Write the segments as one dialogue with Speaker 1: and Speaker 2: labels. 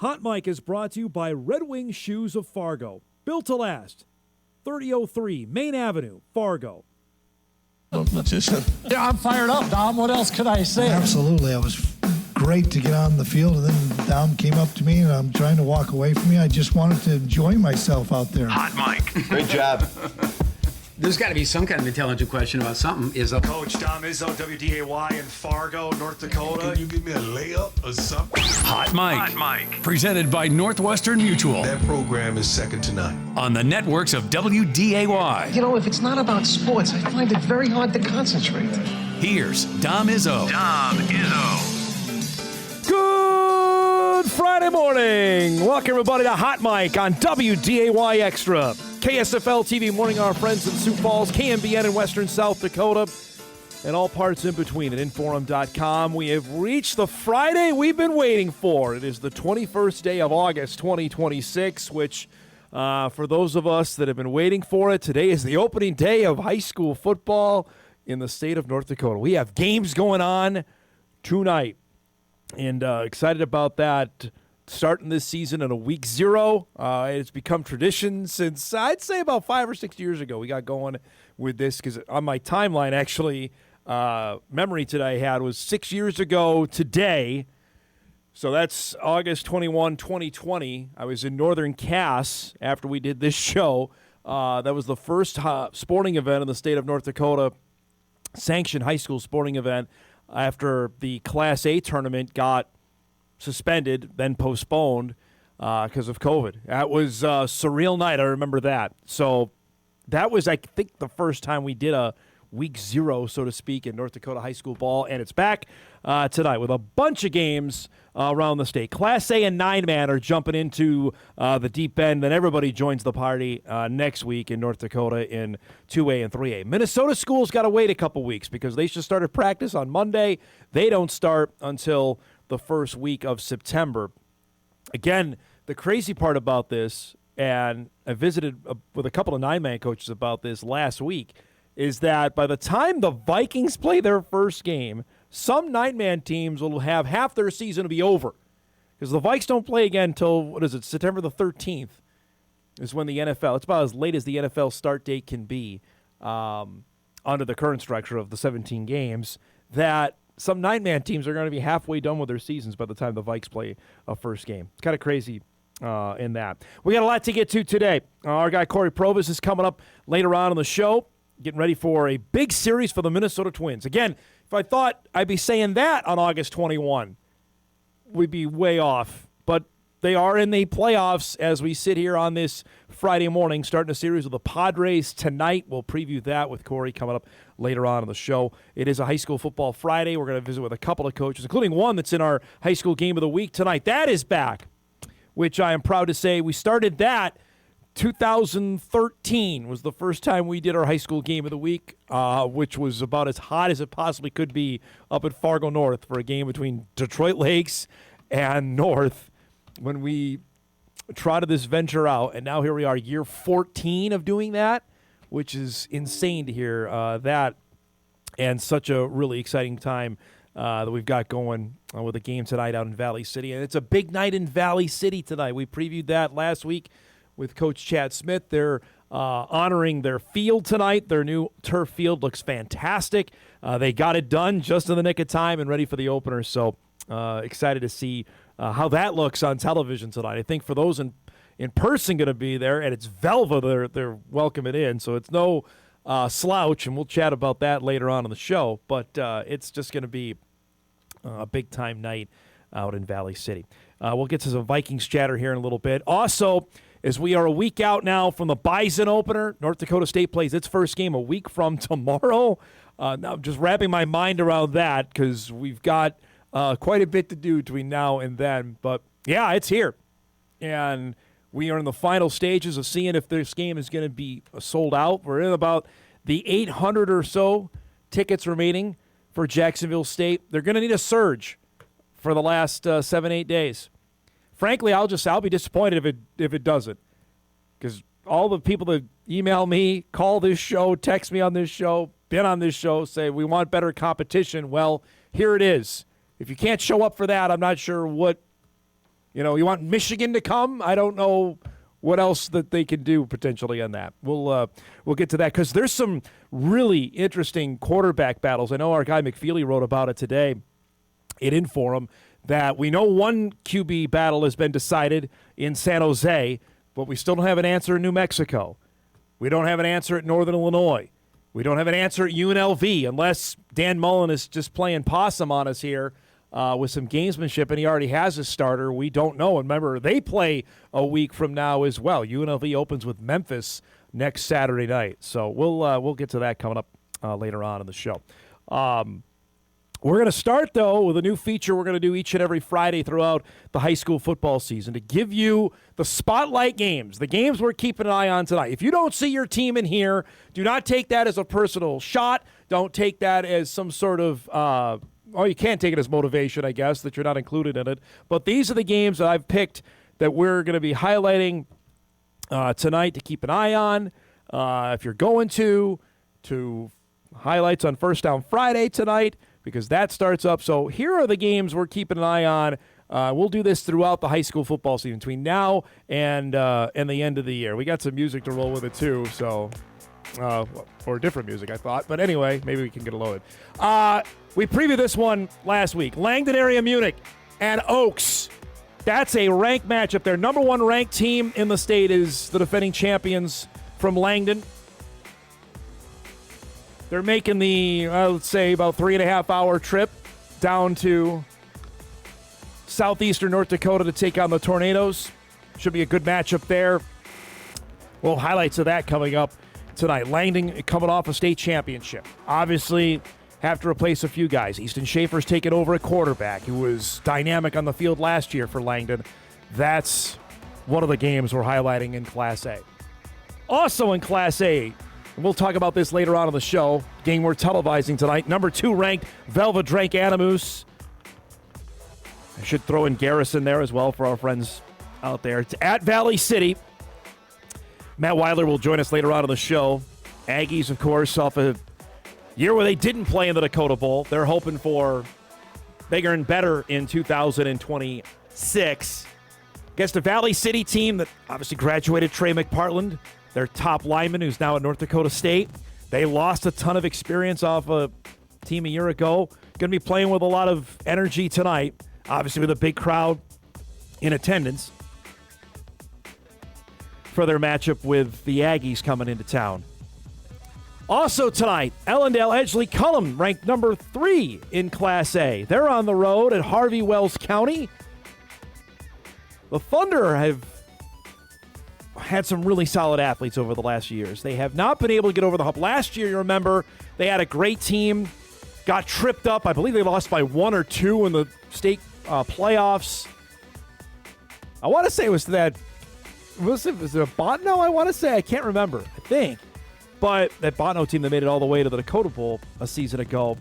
Speaker 1: Hot Mic is brought to you by Red Wing Shoes of Fargo. Built to last. 3003 Main Avenue, Fargo.
Speaker 2: Magician.
Speaker 3: Yeah, I'm fired up, Dom. What else could I say?
Speaker 4: Absolutely. I was great to get on the field, and then Dom came up to me, and I'm trying to walk away from me. I just wanted to enjoy myself out there.
Speaker 5: Hot Mic.
Speaker 2: Great job.
Speaker 6: There's got to be some kind of intelligent question about something.
Speaker 7: Coach Dom Izzo, WDAY in Fargo, North Dakota.
Speaker 5: Can you give me a layup or something?
Speaker 8: Hot Mic.
Speaker 5: Hot Mic.
Speaker 8: Presented by Northwestern Mutual.
Speaker 5: That program is second to none.
Speaker 8: On the networks of WDAY.
Speaker 3: You know, if it's not about sports, I find it very hard to concentrate.
Speaker 8: Here's Dom Izzo.
Speaker 5: Dom Izzo.
Speaker 1: Good Friday morning. Welcome, everybody, to Hot Mic on WDAY Extra. KSFL TV Morning, our friends in Sioux Falls, KMBN in Western South Dakota, and all parts in between at Inforum.com. We have reached the Friday we've been waiting for. It is the 21st day of August 2026, which, for those of us that have been waiting for it, today is the opening day of high school football in the state of North Dakota. We have games going on tonight, and excited about that. Starting this season in a week zero. It's become tradition since, I'd say, about 5 or 6 years ago we got going with this, because on my timeline, actually, memory today I had was 6 years ago today. So that's August 21, 2020. I was in Northern Cass after we did this show. That was the first sporting event in the state of North Dakota, sanctioned high school sporting event, after the Class A tournament got suspended, then postponed because of COVID. That was a surreal night. I remember that. So that was, I think, the first time we did a week zero, so to speak, in North Dakota high school ball. And it's back tonight with a bunch of games around the state. Class A and 9-man are jumping into the deep end. Then everybody joins the party next week in North Dakota in 2A and 3A. Minnesota schools got to wait a couple weeks because they just started practice on Monday. They don't start until the first week of September. Again, the crazy part about this, and I visited with a couple of 9-man coaches about this last week, is that by the time the Vikings play their first game, some 9-man teams will have half their season to be over. Because the Vikes don't play again until, September the 13th is when the NFL, it's about as late as the NFL start date can be under the current structure of the 17 games, that some 9-man teams are going to be halfway done with their seasons by the time the Vikes play a first game. It's kind of crazy in that. We got a lot to get to today. Our guy Cory Provus is coming up later on in the show, getting ready for a big series for the Minnesota Twins. Again, if I thought I'd be saying that on August 21, we'd be way off. But they are in the playoffs as we sit here on this Friday morning, starting a series with the Padres tonight. We'll preview that with Cory coming up later on in the show. It is a high school football Friday. We're going to visit with a couple of coaches, including one that's in our high school game of the week tonight. That is back, which I am proud to say. We started that 2013 was the first time we did our high school game of the week, which was about as hot as it possibly could be up at Fargo North for a game between Detroit Lakes and North when we trotted this venture out. And now here we are, year 14 of doing that, which is insane to hear that, and such a really exciting time that we've got going with a game tonight out in Valley City. And it's a big night in Valley City tonight. We previewed that last week with Coach Chad Smith. They're honoring their field tonight. Their new turf field looks fantastic. They got it done just in the nick of time and ready for the opener. So excited to see how that looks on television tonight. I think for those in person going to be there, and it's Velva they're welcoming in, so it's no slouch, and we'll chat about that later on in the show. But it's just going to be a big-time night out in Valley City. We'll get to some Vikings chatter here in a little bit. Also, as we are a week out now from the Bison opener, North Dakota State plays its first game a week from tomorrow. Now I'm just wrapping my mind around that because we've got quite a bit to do between now and then. But, yeah, it's here. And we are in the final stages of seeing if this game is going to be sold out. We're in about the 800 or so tickets remaining for Jacksonville State. They're going to need a surge for the last 7-8 days. Frankly, I'll be disappointed if it doesn't, because all the people that email me, call this show, text me on this show, been on this show, say we want better competition. Well, here it is. If you can't show up for that, I'm not sure what You want Michigan to come? I don't know what else that they can do potentially on that. We'll get to that because there's some really interesting quarterback battles. I know our guy McFeely wrote about it today in Inforum that we know one QB battle has been decided in San Jose, but we still don't have an answer in New Mexico. We don't have an answer at Northern Illinois. We don't have an answer at UNLV unless Dan Mullen is just playing possum on us here with some gamesmanship, and he already has a starter. We don't know. And remember, they play a week from now as well. UNLV opens with Memphis next Saturday night. So we'll get to that coming up later on in the show. We're going to start, though, with a new feature we're going to do each and every Friday throughout the high school football season to give you the spotlight games, the games we're keeping an eye on tonight. If you don't see your team in here, do not take that as a personal shot. Don't take that as some sort of you can't take it as motivation, I guess, that you're not included in it. But these are the games that I've picked that we're going to be highlighting tonight to keep an eye on. If you're going to highlights on First Down Friday tonight, because that starts up. So here are the games we're keeping an eye on. We'll do this throughout the high school football season between now and the end of the year. We got some music to roll with it too, so or different music, I thought. But anyway, maybe we can get it loaded. We previewed this one last week. Langdon area Munich and Oaks. That's a ranked matchup. Their number one ranked team in the state is the defending champions from Langdon. They're making the, let's say, about 3.5-hour trip down to southeastern North Dakota to take on the Tornadoes. Should be a good matchup there. Well, highlights of that coming up tonight. Langdon coming off a state championship. Obviously, have to replace a few guys. Easton Schaefer's taken over at quarterback, who was dynamic on the field last year for Langdon. That's one of the games we're highlighting in Class A. Also in Class A, and we'll talk about this later on in the show. Game we're televising tonight. Number 2 ranked Velva Drank Animus. I should throw in Garrison there as well for our friends out there. It's at Valley City. Matt Weidler will join us later on in the show. Aggies, of course, off a year where they didn't play in the Dakota Bowl. They're hoping for bigger and better in 2026. Against a Valley City team that obviously graduated Trey McPartland, their top lineman, who's now at North Dakota State. They lost a ton of experience off a team a year ago. Going to be playing with a lot of energy tonight, obviously with a big crowd in attendance for their matchup with the Aggies coming into town. Also tonight, Ellendale Edgeley Cullum ranked number 3 in Class A. They're on the road at Harvey Wells County. The Thunder have had some really solid athletes over the last years. They have not been able to get over the hump. Last year, you remember, they had a great team, got tripped up. I believe they lost by 1 or 2 in the state playoffs. I want to say it was that, was it a Botno? I want to say, I can't remember, I think. But that Botno team that made it all the way to the Dakota Bowl a season ago,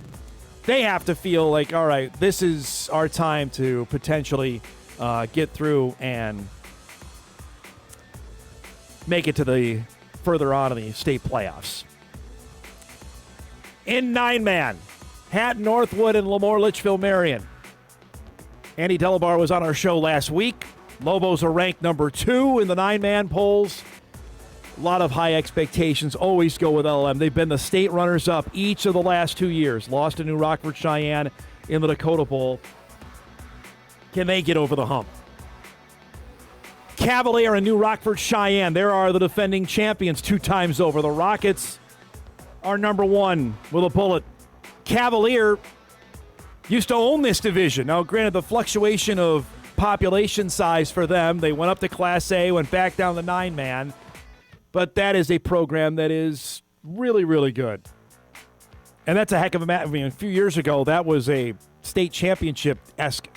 Speaker 1: they have to feel like, all right, this is our time to potentially get through and make it to the further on in the state playoffs. In 9-man, Hatton, Northwood, and Lemoore, Litchfield, Marion. Andy Delabar was on our show last week. Lobos are ranked number 2 in the 9-man polls. A lot of high expectations always go with LM. They've been the state runners-up each of the last 2 years. Lost to New Rockford Cheyenne in the Dakota Bowl. Can they get over the hump? Cavalier and New Rockford Cheyenne, there are the defending champions 2 times over. The Rockets are number 1 with a bullet. Cavalier used to own this division. Now, granted, the fluctuation of population size for them, they went up to Class A, went back down to 9-man. But that is a program that is really, really good. And that's a heck of a match. I mean, a few years ago, that was a state championship-esque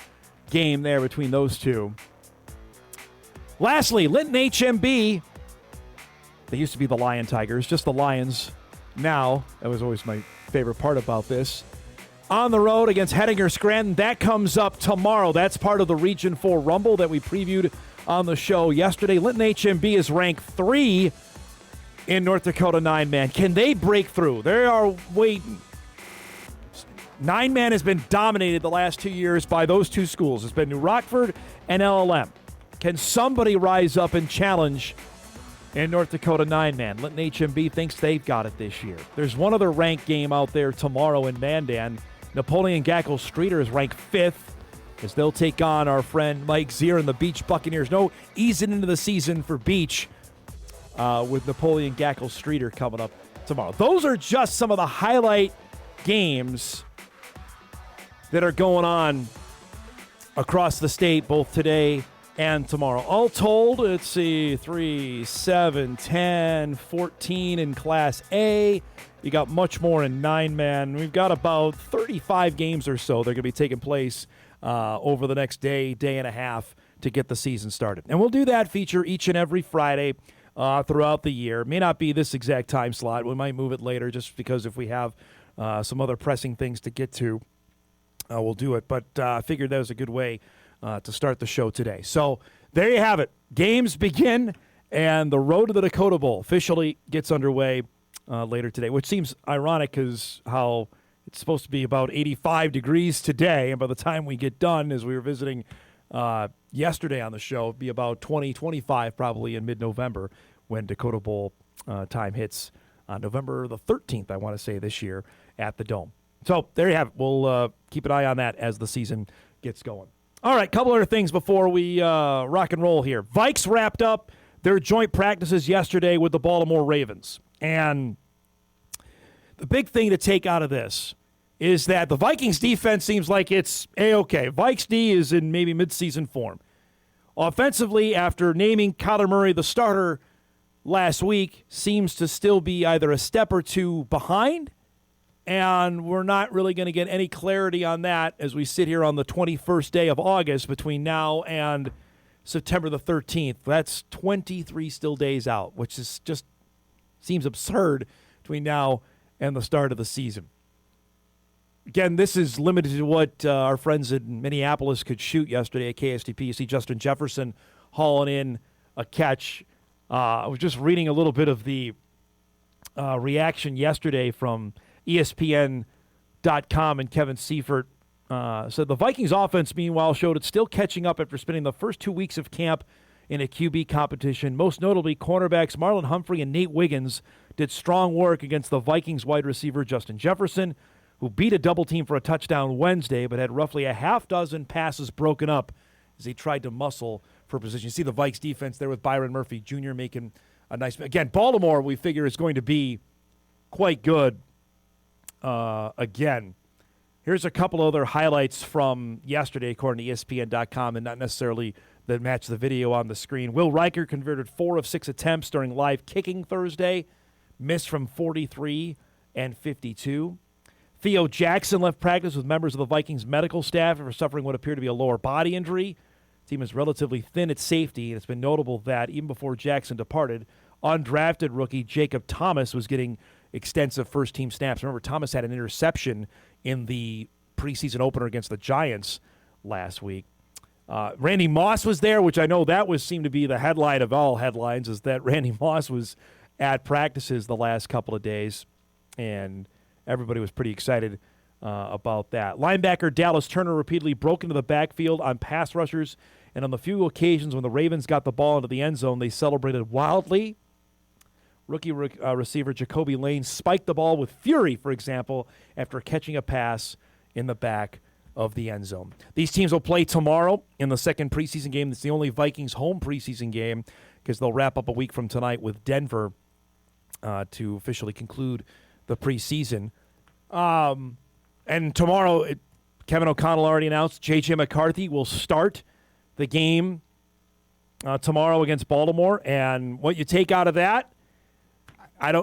Speaker 1: game there between those two. Lastly, Linton HMB. They used to be the Lion Tigers, just the Lions now. That was always my favorite part about this. On the road against Hettinger Scranton. That comes up tomorrow. That's part of the Region 4 Rumble that we previewed on the show yesterday. Linton HMB is ranked 3 in North Dakota 9-man. Can they break through? They are waiting. Nine-man has been dominated the last 2 years by those two schools. It's been New Rockford and LLM. Can somebody rise up and challenge in North Dakota nine-man? Linton HMB thinks they've got it this year. There's one other ranked game out there tomorrow in Mandan. Napoleon Gackle Streeter is ranked 5th as they'll take on our friend Mike Zier and the Beach Buccaneers. No easing into the season for Beach with Napoleon Gackle Streeter coming up tomorrow. Those are just some of the highlight games that are going on across the state, both today and tomorrow. All told, let's see, 3, 7, 10, 14 in Class A. You got much more in nine-man. We've got about 35 games or so that are going to be taking place over the next day and a half to get the season started. And we'll do that feature each and every Friday throughout the year. It may not be this exact time slot. We might move it later just because if we have some other pressing things to get to, we'll do it. But I figured that was a good way to start the show today. So there you have it. Games begin, and the road to the Dakota Bowl officially gets underway later today, which seems ironic because how it's supposed to be about 85 degrees today, and by the time we get done, as we were visiting yesterday on the show, it'll be about 20, 25 probably in mid-November when Dakota Bowl time hits on November the 13th, I want to say, this year at the Dome. So there you have it. We'll keep an eye on that as the season gets going. All right, couple other things before we rock and roll here. Vikes wrapped up their joint practices yesterday with the Baltimore Ravens. And the big thing to take out of this is that the Vikings defense seems like it's A-okay. Vikes D is in maybe midseason form. Offensively, after naming Kyler Murray the starter last week, seems to still be either a step or two behind, and we're not really going to get any clarity on that as we sit here on the 21st day of August between now and September the 13th. That's 23 still days out, which is just seems absurd between now and the start of the season. Again, this is limited to what our friends in Minneapolis could shoot yesterday at KSTP. You see Justin Jefferson hauling in a catch. I was just reading a little bit of the reaction yesterday from ESPN.com, and Kevin Seifert said the Vikings offense, meanwhile, showed it's still catching up after spending the first 2 weeks of camp in a QB competition. Most notably, cornerbacks Marlon Humphrey and Nate Wiggins did strong work against the Vikings wide receiver Justin Jefferson, who beat a double team for a touchdown Wednesday, but had roughly a half dozen passes broken up as he tried to muscle for position. You see the Vikes defense there with Byron Murphy Jr. making a nice... Again, Baltimore, we figure, is going to be quite good again. Here's a couple other highlights from yesterday, according to ESPN.com, and not necessarily that match the video on the screen. Will Riker converted 4 of 6 attempts during live kicking Thursday, missed from 43 and 52. Theo Jackson left practice with members of the Vikings medical staff after suffering what appeared to be a lower body injury. The team is relatively thin at safety, and it's been notable that even before Jackson departed, undrafted rookie Jacob Thomas was getting extensive first-team snaps. Remember, Thomas had an interception in the preseason opener against the Giants last week. Randy Moss was there, which I know that seemed to be the headline of all headlines, is that Randy Moss was at practices the last couple of days, and everybody was pretty excited about that. Linebacker Dallas Turner repeatedly broke into the backfield on pass rushers, and on the few occasions when the Ravens got the ball into the end zone, they celebrated wildly. Rookie receiver Jacoby Lane spiked the ball with fury, for example, after catching a pass in the back of the end zone. These teams will play tomorrow in the second preseason game. It's the only Vikings home preseason game because they'll wrap up a week from tonight with Denver to officially conclude the preseason. And tomorrow, Kevin O'Connell already announced J.J. McCarthy will start the game tomorrow against Baltimore. And what you take out of that,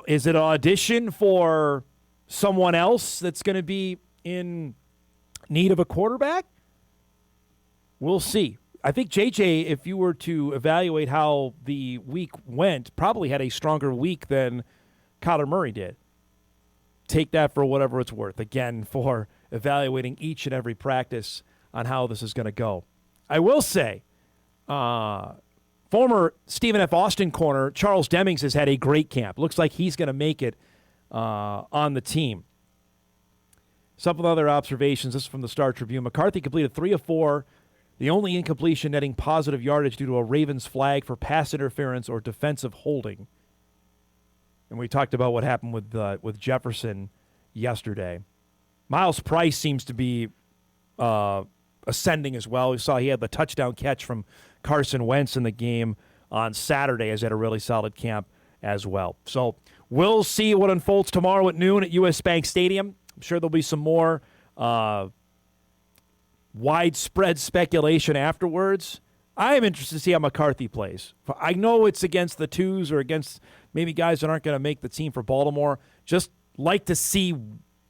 Speaker 1: is it an audition for someone else that's going to be in need of a quarterback? We'll see. I think J.J., if you were to evaluate how the week went, probably had a stronger week than Kyler Murray did. Take that for whatever it's worth, again, for evaluating each and every practice on how this is going to go. I will say, former Stephen F. Austin corner Charles Demings has had a great camp. Looks like he's going to make it on the team. Some of the other observations, this is from the Star Tribune. McCarthy completed 3 of 4, the only incompletion netting positive yardage due to a Ravens flag for pass interference or defensive holding. And we talked about what happened with Jefferson yesterday. Miles Price seems to be ascending as well. We saw he had the touchdown catch from Carson Wentz in the game on Saturday, as he had a really solid camp as well. So we'll see what unfolds tomorrow at noon at U.S. Bank Stadium. I'm sure there'll be some more widespread speculation afterwards. I am interested to see how McCarthy plays. I know it's against the twos or against maybe guys that aren't going to make the team for Baltimore. Just like to see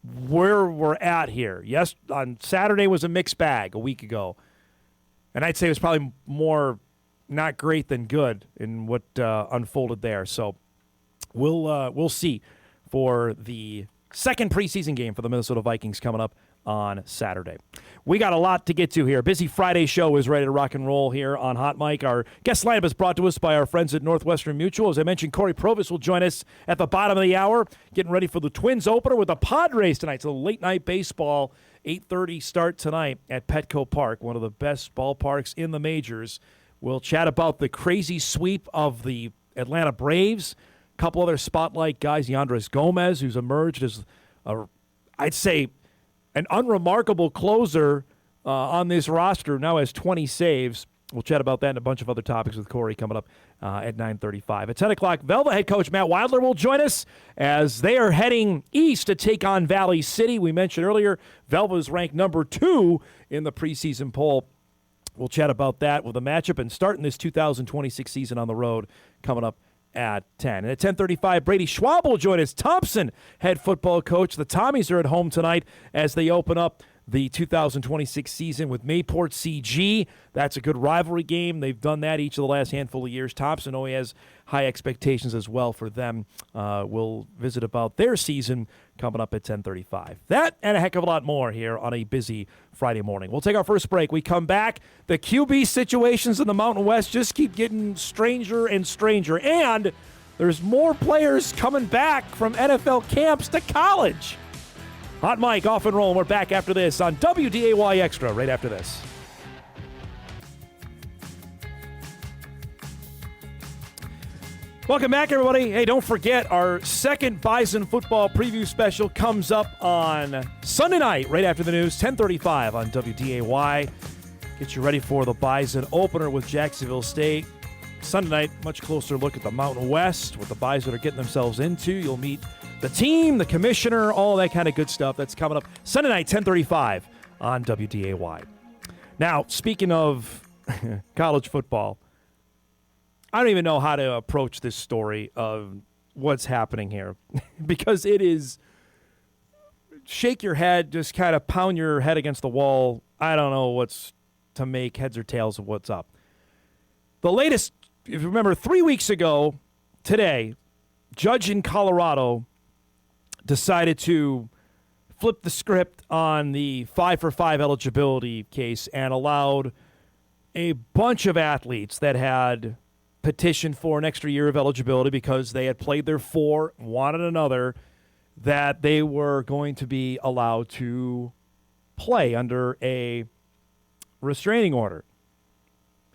Speaker 1: where we're at here. Yes, on Saturday was a mixed bag a week ago. And I'd say it was probably more not great than good in what unfolded there. So we'll see for the second preseason game for the Minnesota Vikings coming up on Saturday. We got a lot to get to here. Busy Friday show is ready to rock and roll here on Hot Mic. Our guest lineup is brought to us by our friends at Northwestern Mutual. As I mentioned, Cory Provus will join us at the bottom of the hour, getting ready for the Twins opener with the Padres tonight. So late night baseball, 8:30 start tonight at Petco Park, one of the best ballparks in the majors. We'll chat about the crazy sweep of the Atlanta Braves. A couple other spotlight guys, Yandres Gomez, who's emerged as, I'd say, an unremarkable closer on this roster, now has 20 saves. We'll chat about that and a bunch of other topics with Cory coming up at 9:35. At 10 o'clock, Velva head coach Matt Weidler will join us as they are heading east to take on Valley City. We mentioned earlier, Velva is ranked number 2 in the preseason poll. We'll chat about that with a matchup and starting this 2026 season on the road coming up at 10. And at 10:35, Brady Schwab will join us. Thompson, head football coach. The Tommies are at home tonight as they open up the 2026 season with Mayport CG. That's a good rivalry game. They've done that each of the last handful of years. Thompson always has high expectations as well for them. We'll visit about their season coming up at 10:35. That and a heck of a lot more here on a busy Friday morning. We'll take our first break. We come back. The QB situations in the Mountain West just keep getting stranger and stranger. And there's more players coming back from NFL camps to college. Hot Mic off and rolling. We're back after this on WDAY Extra right after this. Welcome back, everybody. Hey, don't forget, our second Bison football preview special comes up on Sunday night, right after the news, 10:35 on WDAY. Get you ready for the Bison opener with Jacksonville State. Sunday night, much closer look at the Mountain West, what the Bison are getting themselves into. You'll meet the team, the commissioner, all that kind of good stuff. That's coming up Sunday night, 10:35 on WDAY. Now, speaking of college football, I don't even know how to approach this story of what's happening here because it is shake your head, just kind of pound your head against the wall. I don't know what's to make heads or tails of what's up. The latest, if you remember, 3 weeks ago today, judge in Colorado decided to flip the script on the 5-for-5 eligibility case and allowed a bunch of athletes that had petitioned for an extra year of eligibility because they had played their 4, wanted another, that they were going to be allowed to play under a restraining order.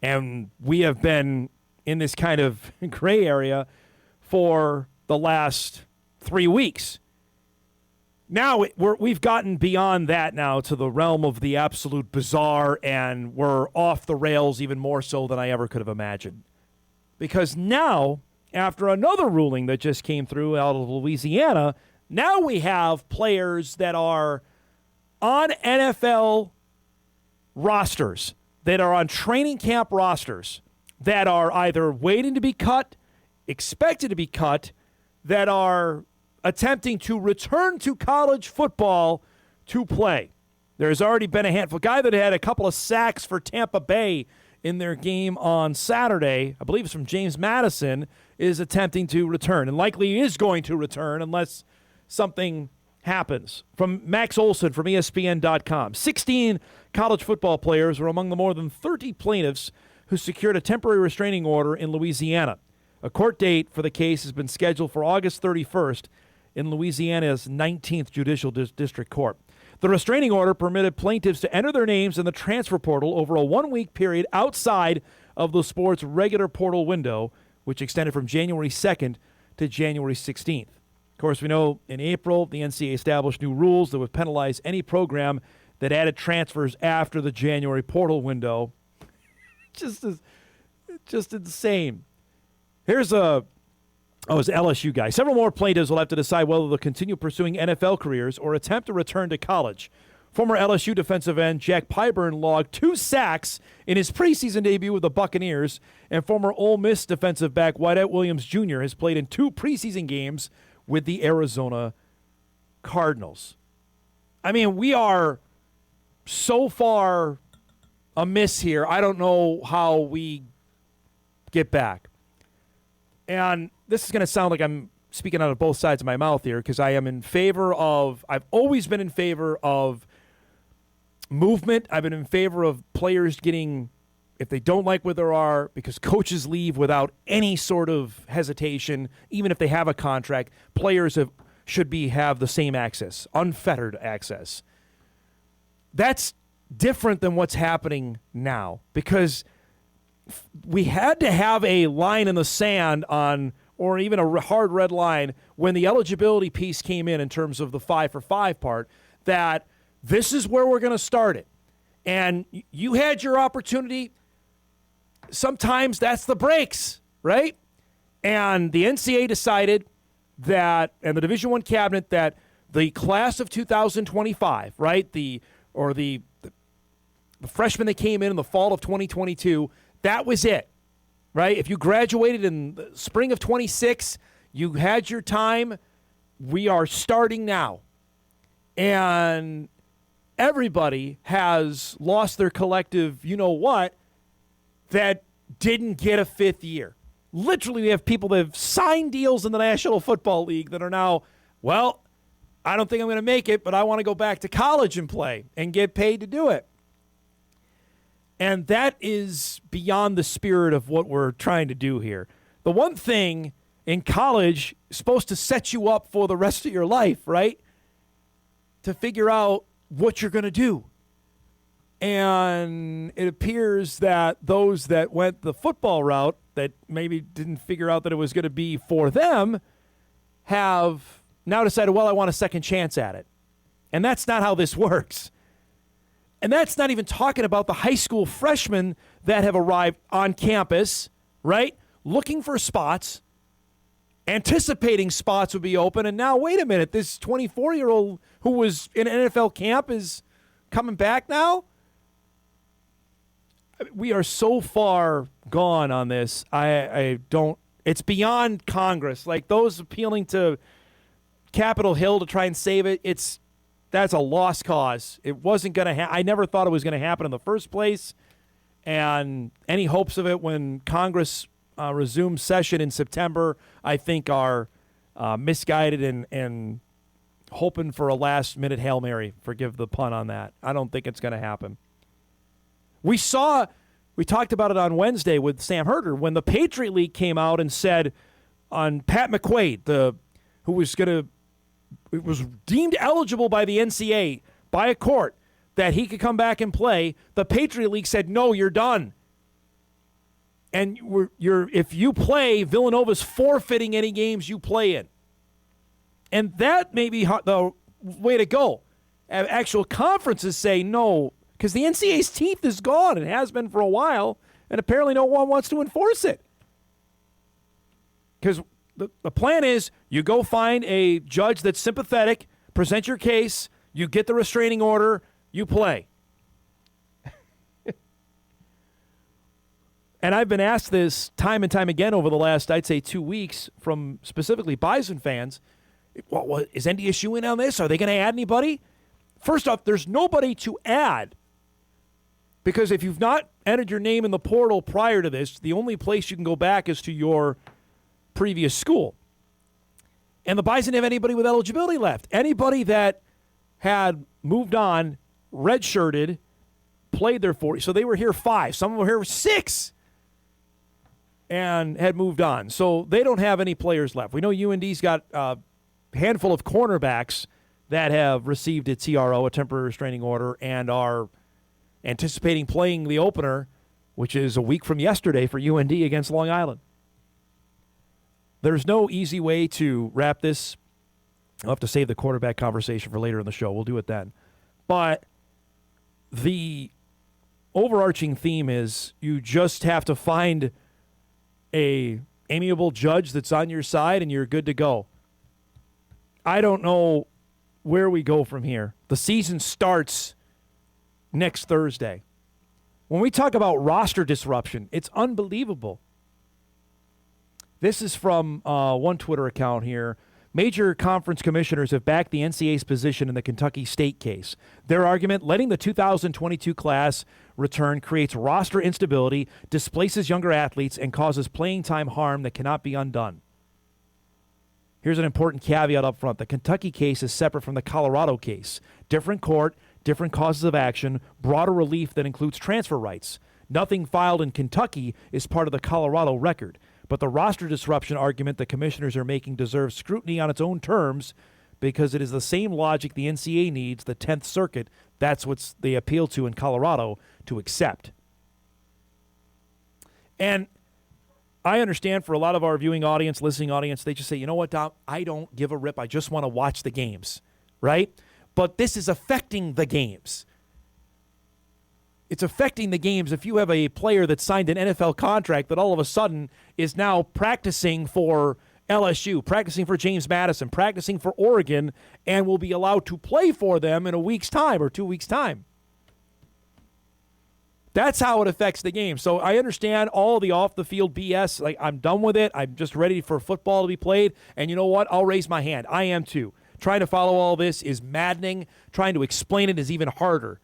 Speaker 1: And we have been in this kind of gray area for the last 3 weeks. Now we've gotten beyond that now to the realm of the absolute bizarre, and we're off the rails even more so than I ever could have imagined. Because now, after another ruling that just came through out of Louisiana, now we have players that are on NFL rosters, that are on training camp rosters, that are either waiting to be cut, expected to be cut, that are attempting to return to college football to play. There's already been a handful. Guy that had a couple of sacks for Tampa Bay in their game on Saturday, I believe it's from James Madison, is attempting to return and likely is going to return unless something happens. From Max Olson from ESPN.com, 16 college football players were among the more than 30 plaintiffs who secured a temporary restraining order in Louisiana. A court date for the case has been scheduled for August 31st in Louisiana's 19th Judicial District Court. The restraining order permitted plaintiffs to enter their names in the transfer portal over a 1-week period outside of the sport's regular portal window, which extended from January 2nd to January 16th. Of course, we know in April, the NCAA established new rules that would penalize any program that added transfers after the January portal window. Just insane. Here's it's LSU guy. Several more plaintiffs will have to decide whether they'll continue pursuing NFL careers or attempt to return to college. Former LSU defensive end Jack Pyburn logged 2 sacks in his preseason debut with the Buccaneers, and former Ole Miss defensive back Wyatt Williams Jr. has played in 2 preseason games with the Arizona Cardinals. I mean, we are so far amiss here. I don't know how we get back. And this is going to sound like I'm speaking out of both sides of my mouth here, because I've always been in favor of movement. I've been in favor of players getting, if they don't like where they are, because coaches leave without any sort of hesitation, even if they have a contract, players should have the same access, unfettered access. That's different than what's happening now, because we had to have a line in the sand or even a hard red line when the eligibility piece came in terms of the 5-for-5 part, that this is where we're going to start it. And you had your opportunity. Sometimes that's the breaks, right? And the NCAA decided that, and the Division I cabinet, that the class of 2025, right, the freshmen that came in the fall of 2022, that was it, right? If you graduated in the spring of 26, you had your time. We are starting now. And everybody has lost their collective you-know-what that didn't get a 5th year. Literally, we have people that have signed deals in the National Football League that are now, well, I don't think I'm going to make it, but I want to go back to college and play and get paid to do it. And that is beyond the spirit of what we're trying to do here. The one thing in college is supposed to set you up for the rest of your life, right? To figure out what you're going to do. And it appears that those that went the football route that maybe didn't figure out that it was going to be for them have now decided, well, I want a second chance at it. And that's not how this works. And that's not even talking about the high school freshmen that have arrived on campus, right? Looking for spots, anticipating spots would be open. And now, wait a minute, this 24-year-old who was in NFL camp is coming back now? We are so far gone on this. It's beyond Congress. Like those appealing to Capitol Hill to try and save it, that's a lost cause. It wasn't going to I never thought it was going to happen in the first place. And any hopes of it when Congress resumes session in September, I think are misguided and hoping for a last-minute Hail Mary. Forgive the pun on that. I don't think it's going to happen. We talked about it on Wednesday with Sam Herder when the Patriot League came out and said on Pat McQuaid, who was deemed eligible by the NCAA, by a court, that he could come back and play. The Patriot League said, no, you're done. And if you play, Villanova's forfeiting any games you play in. And that may be the way to go. Actual conferences say no, because the NCAA's teeth is gone. It has been for a while, and apparently no one wants to enforce it. Because the plan is you go find a judge that's sympathetic, present your case, you get the restraining order, you play. And I've been asked this time and time again over the last, I'd say, 2 weeks from specifically Bison fans. What, is NDSU in on this? Are they going to add anybody? First off, there's nobody to add. Because if you've not entered your name in the portal prior to this, the only place you can go back is to your previous school. And the Bison didn't have anybody with eligibility left. Anybody that had moved on, redshirted, played their 40. So they were here 5. Some were here 6 and had moved on. So they don't have any players left. We know UND's got a handful of cornerbacks that have received a TRO, a temporary restraining order, and are anticipating playing the opener, which is a week from yesterday for UND against Long Island. There's no easy way to wrap this. I'll have to save the quarterback conversation for later in the show. We'll do it then. But the overarching theme is you just have to find a amiable judge that's on your side and you're good to go. I don't know where we go from here. The season starts next Thursday. When we talk about roster disruption, it's unbelievable. This is from one Twitter account here. Major conference commissioners have backed the NCAA's position in the Kentucky State case. Their argument, letting the 2022 class return creates roster instability, displaces younger athletes, and causes playing time harm that cannot be undone. Here's an important caveat up front. The Kentucky case is separate from the Colorado case. Different court, different causes of action, broader relief that includes transfer rights. Nothing filed in Kentucky is part of the Colorado record. But the roster disruption argument the commissioners are making deserves scrutiny on its own terms because it is the same logic the NCAA needs, the 10th Circuit, that's what they appeal to in Colorado, to accept. And I understand for a lot of our viewing audience, listening audience, they just say, you know what, Dom, I don't give a rip. I just want to watch the games, right? But this is affecting the games. It's affecting the games if you have a player that signed an NFL contract that all of a sudden is now practicing for LSU, practicing for James Madison, practicing for Oregon, and will be allowed to play for them in a week's time or 2 weeks' time. That's how it affects the game. So I understand all the off-the-field BS. Like, I'm done with it. I'm just ready for football to be played. And you know what? I'll raise my hand. I am too. Trying to follow all this is maddening. Trying to explain it is even harder.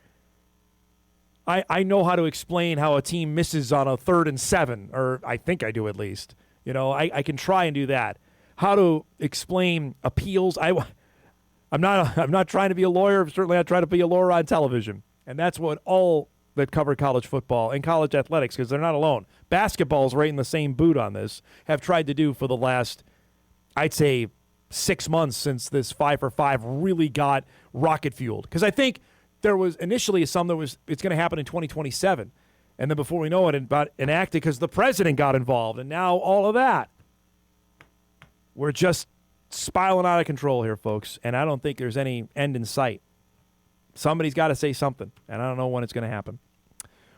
Speaker 1: I know how to explain how a team misses on a 3rd and 7, or I think I do at least. You know, I can try and do that. How to explain appeals. I'm not trying to be a lawyer. I'm certainly not trying to be a lawyer on television. And that's what all that cover college football and college athletics, because they're not alone. Basketball's right in the same boot on this, have tried to do for the last, I'd say, 6 months since this 5-for-5 really got rocket fueled. Because I think there was initially some that was it's going to happen in 2027. And then before we know it, it got enacted because the president got involved. And now all of that. We're just spiraling out of control here, folks. And I don't think there's any end in sight. Somebody's got to say something. And I don't know when it's going to happen.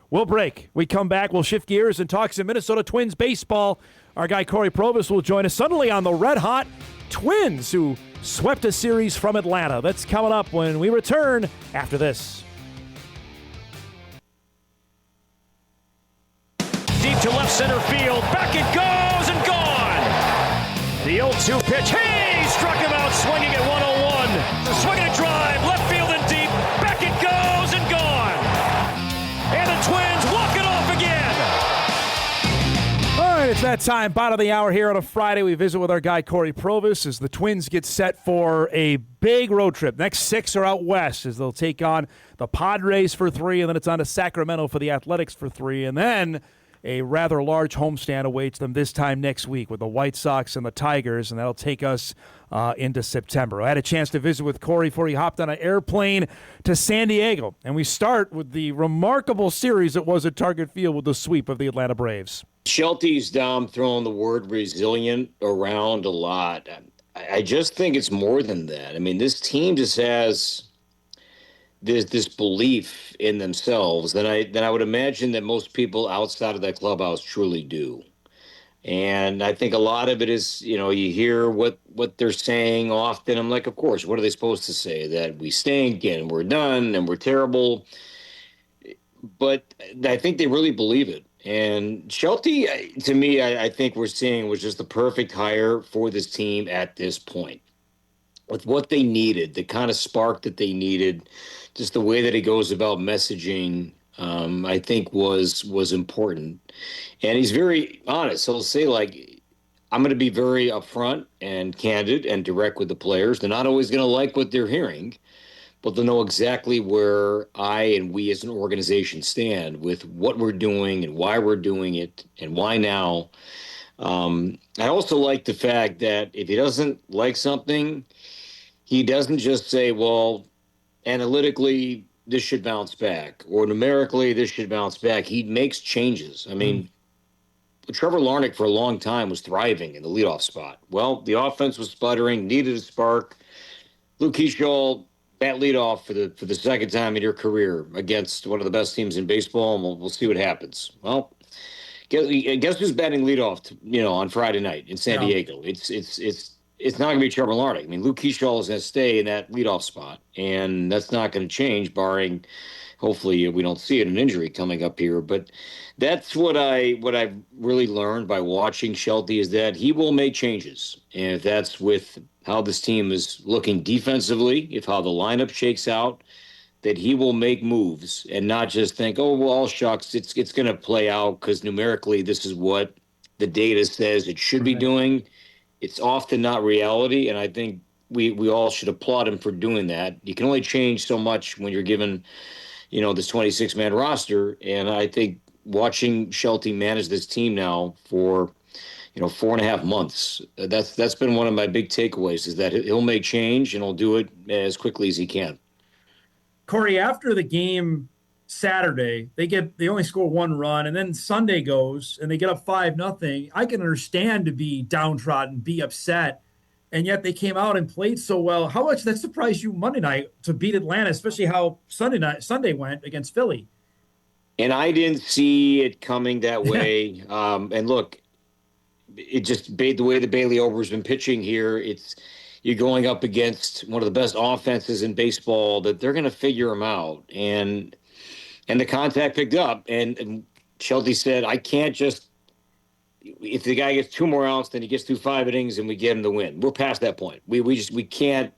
Speaker 1: We'll break. We come back. We'll shift gears and talk some Minnesota Twins baseball. Our guy Cory Provus will join us suddenly on the red-hot Twins, who swept a series from Atlanta. That's coming up when we return after this.
Speaker 7: Deep to left center field. Back it goes and gone. The 0-2 pitch. Hey, struck him out swinging at 101. Swinging a drive. Left field and deep. Back it goes and gone. And the Twins walk it off again.
Speaker 1: All right, it's that time. Bottom of the hour here on a Friday. We visit with our guy Cory Provus as the Twins get set for a big road trip. Next 6 are out west as they'll take on the Padres for 3, and then it's on to Sacramento for the Athletics for 3, and then a rather large homestand awaits them this time next week with the White Sox and the Tigers, and that'll take us into September. I had a chance to visit with Cory before he hopped on an airplane to San Diego, and we start with the remarkable series that was at Target Field with the sweep of the Atlanta Braves.
Speaker 9: Shelty's throwing the word resilient around a lot. I just think it's more than that. I mean, this team just has this belief in themselves that I would imagine that most people outside of that clubhouse truly do. And I think a lot of it is, you know, you hear what they're saying often. I'm like, of course, what are they supposed to say? That we stink and we're done and we're terrible. But I think they really believe it. And Shelty, to me, I think we're seeing was just the perfect hire for this team at this point. With what they needed, the kind of spark that they needed, just the way that he goes about messaging, I think was important. And he's very honest. He'll say, like, I'm going to be very upfront and candid and direct with the players. They're not always going to like what they're hearing, but they'll know exactly where I and we as an organization stand with what we're doing and why we're doing it and why now. I also like the fact that if he doesn't like something, he doesn't just say, well, analytically, this should bounce back, or numerically, this should bounce back. He makes changes. I mean, Trevor Larnach for a long time was thriving in the leadoff spot. Well, the offense was sputtering, needed a spark. Luke Keeschall, bat leadoff for the second time in your career against one of the best teams in baseball, and we'll see what happens. Well, guess who's batting leadoff? On Friday night in San Diego. It's not going to be Trevor Larnach. I mean, Luke Keeschall is going to stay in that leadoff spot, and that's not going to change, barring, hopefully, we don't see an injury coming up here. But that's what I've really learned by watching Shelty is that he will make changes, and if that's with how this team is looking defensively, if how the lineup shakes out, that he will make moves and not just think, oh, well, shucks, it's going to play out because numerically this is what the data says it should be doing. It's often not reality, and I think we all should applaud him for doing that. You can only change so much when you're given, this 26-man roster, and I think watching Shelty manage this team now for, 4.5 months, that's been one of my big takeaways is that he'll make change and he'll do it as quickly as he can.
Speaker 10: Cory, after the game Saturday, they only score one run, and then Sunday goes and they get up 5-0. I can understand to be downtrodden, be upset, and yet they came out and played so well. How much that surprised you Monday night to beat Atlanta, especially how Sunday went against Philly?
Speaker 9: And I didn't see it coming that way. And look, it just the way that Bailey Ober's been pitching here. You're going up against one of the best offenses in baseball that they're going to figure them out. And the contact picked up, and Shelty said, I can't just, if the guy gets 2 more outs, then he gets through 5 innings and we get him the win. We're past that point. We can't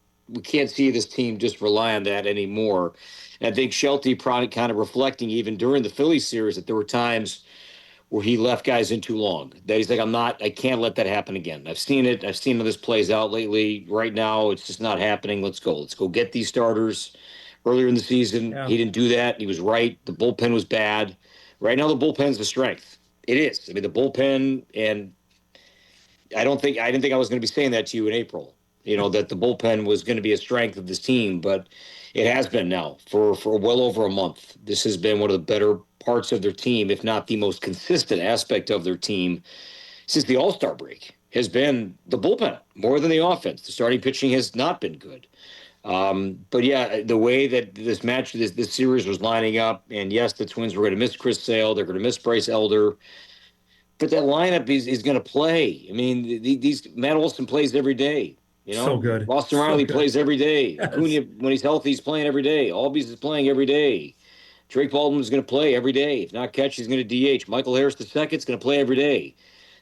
Speaker 9: see this team just rely on that anymore. And I think Shelty probably kind of reflecting even during the Phillies series that there were times where he left guys in too long. That he's like, I can't let that happen again. I've seen it. I've seen how this plays out lately. Right now, it's just not happening. Let's go get these starters. Earlier in the season, He didn't do that. He was right. The bullpen was bad. Right now, the bullpen's the strength. It is. I mean, the bullpen, and I didn't think I was going to be saying that to you in April, that the bullpen was going to be a strength of this team, but it has been now for well over a month. This has been one of the better parts of their team, if not the most consistent aspect of their team since the All-Star break, has been the bullpen more than the offense. The starting pitching has not been good. But yeah, the way that this series was lining up, and yes, the Twins were going to miss Chris Sale, they're going to miss Bryce Elder, but that lineup is going to play. I mean, Matt Olson plays every day.
Speaker 10: So good.
Speaker 9: Boston Riley plays every day.
Speaker 10: Yes.
Speaker 9: Acuna, when he's healthy, he's playing every day. Albies is playing every day. Drake Baldwin is going to play every day. If not catch, he's going to DH. Michael Harris II is going to play every day.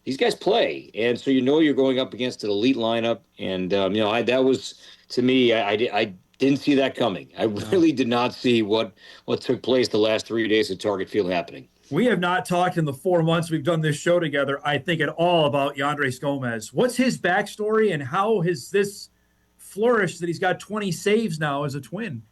Speaker 9: These guys play, and so you're going up against an elite lineup. And that was, to me, I didn't see that coming. I really did not see what took place the last 3 days at Target Field happening.
Speaker 10: We have not talked in the 4 months we've done this show together, I think, at all about Yandres Gomez. What's his backstory, and how has this flourished that he's got 20 saves now as a Twin?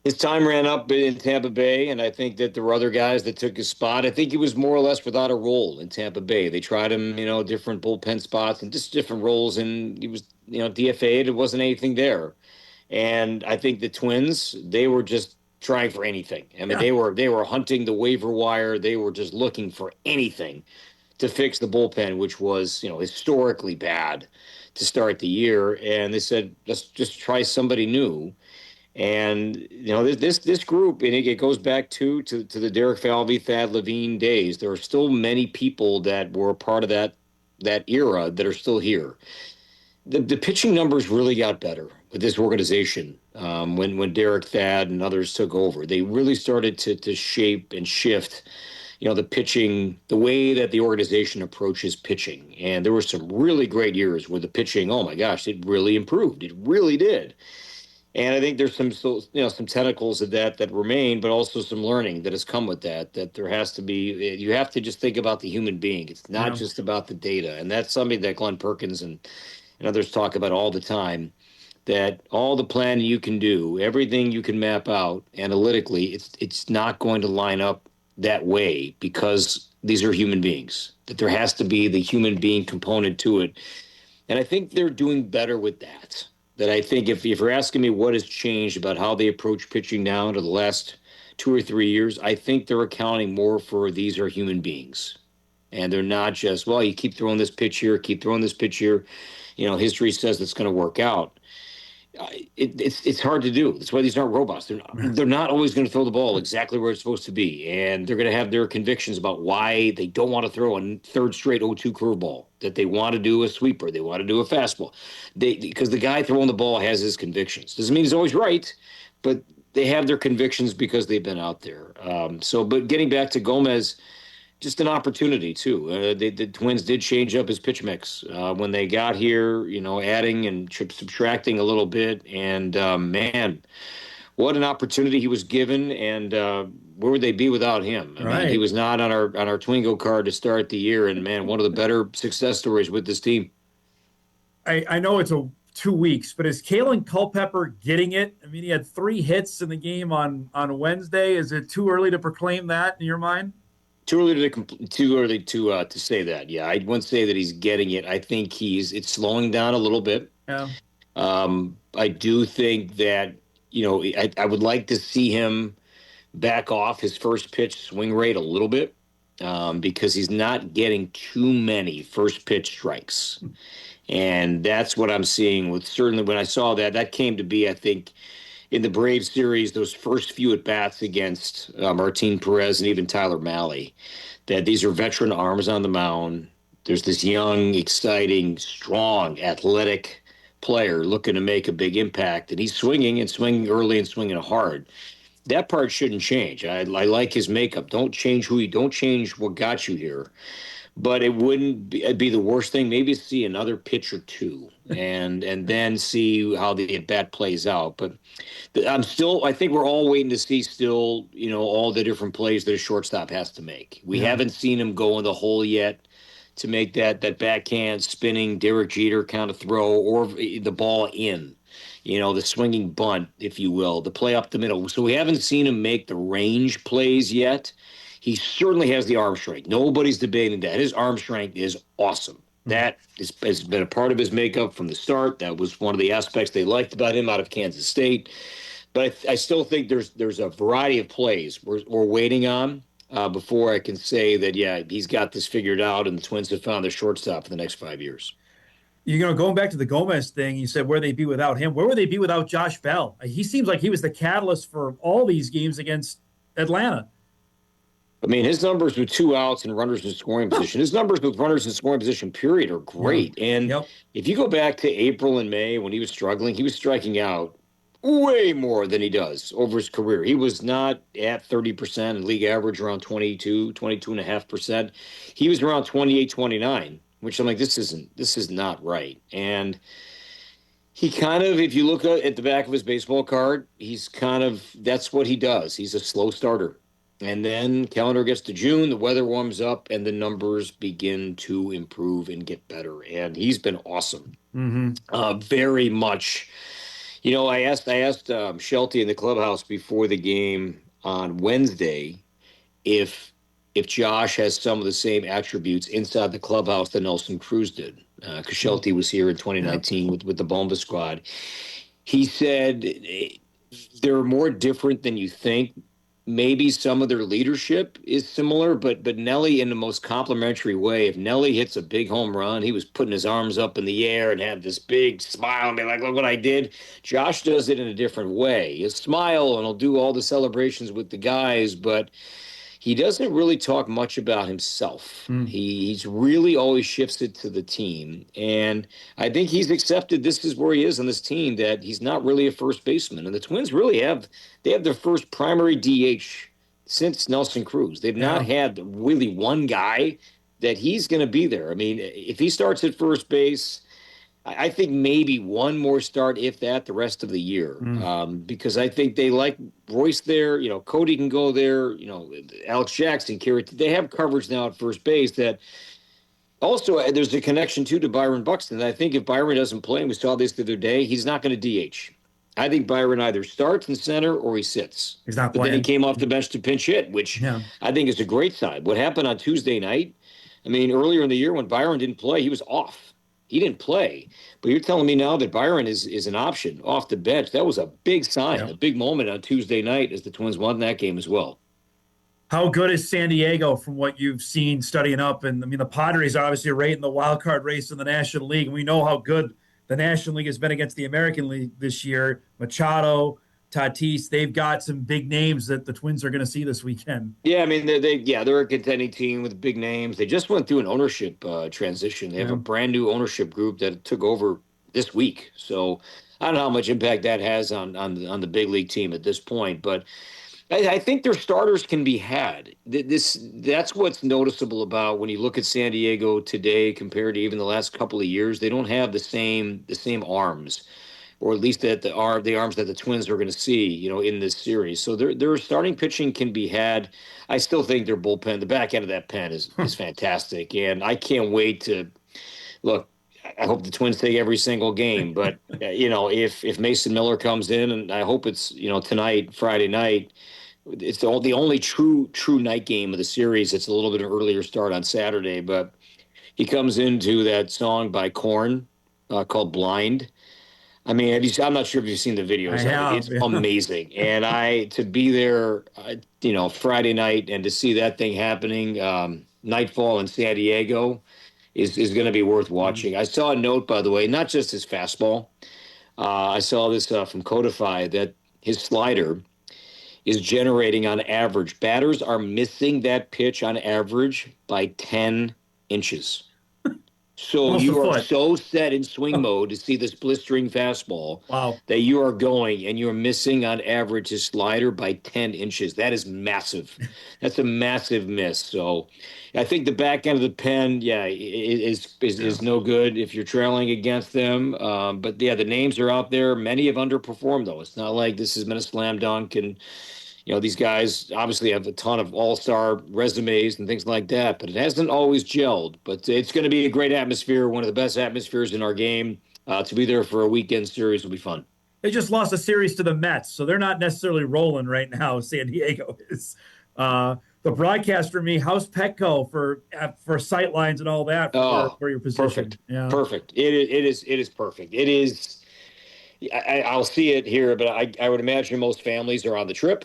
Speaker 9: His time ran up in Tampa Bay, and I think that there were other guys that took his spot. I think he was more or less without a role in Tampa Bay. They tried him, different bullpen spots and just different roles, and he was, DFA'd. It wasn't anything there. And I think the Twins, they were just trying for anything. I mean, they were hunting the waiver wire. They were just looking for anything to fix the bullpen, which was, historically bad to start the year. And they said, let's just try somebody new. And this group, and it goes back to the Derek Falvey, Thad Levine days. There are still many people that were a part of that era that are still here. The pitching numbers really got better with this organization when Derek, Thad, and others took over. They really started to shape and shift, the pitching, the way that the organization approaches pitching. And there were some really great years where the pitching, oh my gosh, it really improved. It really did. And I think there's some tentacles of that remain, but also some learning that has come with that there has to be, you have to just think about the human being. It's not just about the data. And that's something that Glenn Perkins and others talk about all the time, that all the planning you can do, everything you can map out analytically, it's not going to line up that way because these are human beings, that there has to be the human being component to it. And I think they're doing better with that That I think if you're asking me what has changed about how they approach pitching now to the last 2 or 3 years, I think they're accounting more for these are human beings. And they're not just, well, you keep throwing this pitch here, keep throwing this pitch here. History says it's going to work out. It's hard to do. That's why these aren't robots. They're not always going to throw the ball exactly where it's supposed to be, and they're going to have their convictions about why they don't want to throw a third straight 0-2 curveball. That they want to do a sweeper, they want to do a fastball. Because the guy throwing the ball has his convictions. Doesn't mean he's always right, but they have their convictions because they've been out there. But getting back to Gomez. Just an opportunity, too. The Twins did change up his pitch mix when they got here, adding and subtracting a little bit. And, man, what an opportunity he was given. And where would they be without him? I mean, he was not on our Twingo card to start the year. And, man, one of the better success stories with this team.
Speaker 10: I know it's 2 weeks, but is Kalen Culpepper getting it? I mean, he had 3 hits in the game on Wednesday. Is it too early to proclaim that in your mind?
Speaker 9: Too early to say that. Yeah, I wouldn't say that he's getting it. I think it's slowing down a little bit.
Speaker 10: Yeah.
Speaker 9: I do think that I would like to see him back off his first pitch swing rate a little bit because he's not getting too many first pitch strikes, and that's what I'm seeing. With certainly when I saw that came to be, I think. In the Braves series, those first few at-bats against Martin Perez and even Tyler Mahle, that these are veteran arms on the mound. There's this young, exciting, strong, athletic player looking to make a big impact, and he's swinging early and swinging hard. That part shouldn't change. I like his makeup. Don't change what got you here. But it wouldn't be the worst thing. Maybe see another pitch or two and then see how the at-bat plays out. But I think we're all waiting to see still, all the different plays that a shortstop has to make. We haven't seen him go in the hole yet to make that backhand spinning Derek Jeter kind of throw or the ball in, the swinging bunt, if you will, the play up the middle. So we haven't seen him make the range plays yet. He certainly has the arm strength. Nobody's debating that. His arm strength is awesome. That has been a part of his makeup from the start. That was one of the aspects they liked about him out of Kansas State. But I still think there's a variety of plays we're waiting on before I can say that, yeah, he's got this figured out and the Twins have found their shortstop for the next 5 years.
Speaker 10: Going back to the Gomez thing, you said where they be without him. Where would they be without Josh Bell? He seems like he was the catalyst for all these games against Atlanta.
Speaker 9: I mean, his numbers with 2 outs and runners in scoring position, his numbers with runners in scoring position, period, are great. And if you go back to April and May when he was struggling, he was striking out way more than he does over his career. He was not at 30%, and league average around 22.5%. He was around 28, 29, which I'm like, this is not right. And he kind of, if you look at the back of his baseball card, that's what he does. He's a slow starter. And then calendar gets to June, the weather warms up, and the numbers begin to improve and get better. And he's been awesome. Very much. I asked Shelty in the clubhouse before the game on Wednesday if Josh has some of the same attributes inside the clubhouse that Nelson Cruz did. Because Shelty was here in 2019 with the Bomba squad. He said they're more different than you think. Maybe some of their leadership is similar, but Nelly in the most complimentary way. If Nelly hits a big home run, he was putting his arms up in the air and had this big smile and be like, look what I did. Josh does it in a different way. He'll smile and he'll do all the celebrations with the guys, but he doesn't really talk much about himself. He's really always shifts it to the team. And I think he's accepted this is where he is on this team, that he's not really a first baseman. And the Twins really have their first primary DH since Nelson Cruz. They've not had really one guy that he's going to be there. I mean, if he starts at first base, I think maybe one more start, if that, the rest of the year, because I think they like Royce there. Cody can go there. Alex Jackson, they have coverage now at first base that also there's a connection, too, to Byron Buxton. I think if Byron doesn't play, and we saw this the other day, he's not going to DH. I think Byron either starts in center or he sits.
Speaker 10: He's not
Speaker 9: playing.
Speaker 10: But
Speaker 9: then he came off the bench to pinch hit, which I think is a great sign. What happened on Tuesday night, I mean, earlier in the year when Byron didn't play, he was off. He didn't play. But you're telling me now that Byron is an option off the bench. That was a big sign, a big moment on Tuesday night as the Twins won that game as well.
Speaker 10: How good is San Diego from what you've seen studying up? And I mean, the Padres are obviously right in the wild card race in the National League. And we know how good the National League has been against the American League this year. Machado, Tatis, they've got some big names that the Twins are going to see this weekend.
Speaker 9: Yeah, I mean, they're a contending team with big names. They just went through an ownership transition. They have a brand new ownership group that took over this week. So I don't know how much impact that has on the big league team at this point, but I think their starters can be had. That's what's noticeable about when you look at San Diego today compared to even the last couple of years. They don't have the same arms, or at least the arms that the Twins are going to see, in this series. So their starting pitching can be had. I still think their bullpen, the back end of that pen is fantastic, and I can't wait to look. I hope the Twins take every single game, but if Mason Miller comes in, and I hope it's tonight, Friday night. It's the only true night game of the series. It's a little bit of an earlier start on Saturday, but he comes into that song by Korn called "Blind." I mean, I'm not sure if you've seen the videos. It's amazing, and to be there, Friday night, and to see that thing happening, nightfall in San Diego, is going to be worth watching. I saw a note, by the way, not just his fastball. I saw this from Codify that his slider is generating on average. Batters are missing that pitch on average by 10 inches. So you are so set in swing mode to see this blistering fastball that you are going and you're missing on average his slider by 10 inches. That is massive. That's a massive miss. So I think the back end of the pen, is no good if you're trailing against them. But the names are out there. Many have underperformed, though. It's not like this has been a slam dunk. And, these guys obviously have a ton of all-star resumes and things like that, but it hasn't always gelled. But it's going to be a great atmosphere, one of the best atmospheres in our game. To be there for a weekend series will be fun.
Speaker 10: They just lost a series to the Mets, so they're not necessarily rolling right now. San Diego is. The broadcast for me, how's Petco for sight lines and all that for your position?
Speaker 9: Perfect.
Speaker 10: Yeah.
Speaker 9: Perfect. It is perfect. It is. I'll see it here, but I would imagine most families are on the trip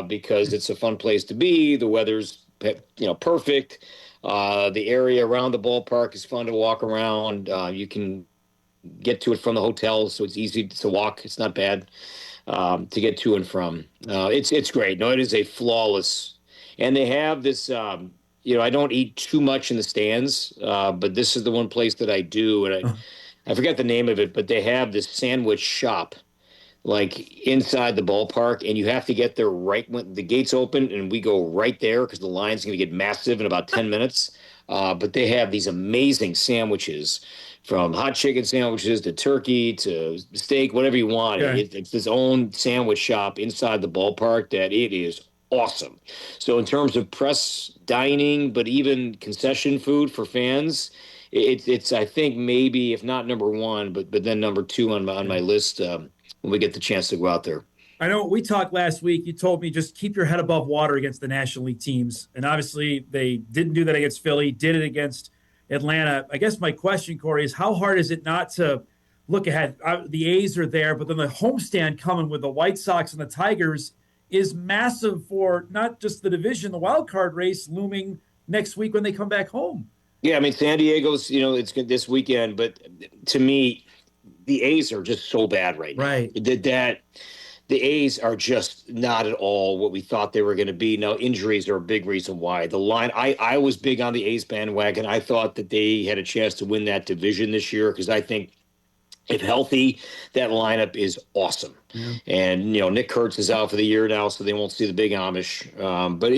Speaker 9: because it's a fun place to be. The weather's perfect. The area around the ballpark is fun to walk around. You can get to it from the hotel, so it's easy to walk. It's not bad to get to and from. It's great. No, it is a flawless. And they have this, I don't eat too much in the stands, but this is the one place that I do. And I forget the name of it, but they have this sandwich shop, like inside the ballpark. And you have to get there right when the gates open, and we go right there because the line's going to get massive in about 10 minutes. But they have these amazing sandwiches, from hot chicken sandwiches to turkey to steak, whatever you want. Yeah. It's its own sandwich shop inside the ballpark that it is awesome. So in terms of press dining, but even concession food for fans, it's I think maybe, if not number one, but then number two on my list when we get the chance to go out there.
Speaker 10: I know we talked last week. You told me just keep your head above water against the National League teams. And obviously they didn't do that against Philly, did it against Atlanta. I guess my question, Cory, is how hard is it not to look ahead? The A's are there, but then the homestand coming with the White Sox and the Tigers is massive for not just the division, the wild card race looming next week when they come back home.
Speaker 9: Yeah, I mean, San Diego's, it's good this weekend, but to me, the A's are just so bad right now.
Speaker 10: Right.
Speaker 9: That the A's are just not at all what we thought they were going to be. Now, injuries are a big reason why. The line, I was big on the A's bandwagon. I thought that they had a chance to win that division this year because I think if healthy, that lineup is awesome. Yeah. And, Nick Kurtz is out for the year now, so they won't see the big Amish. But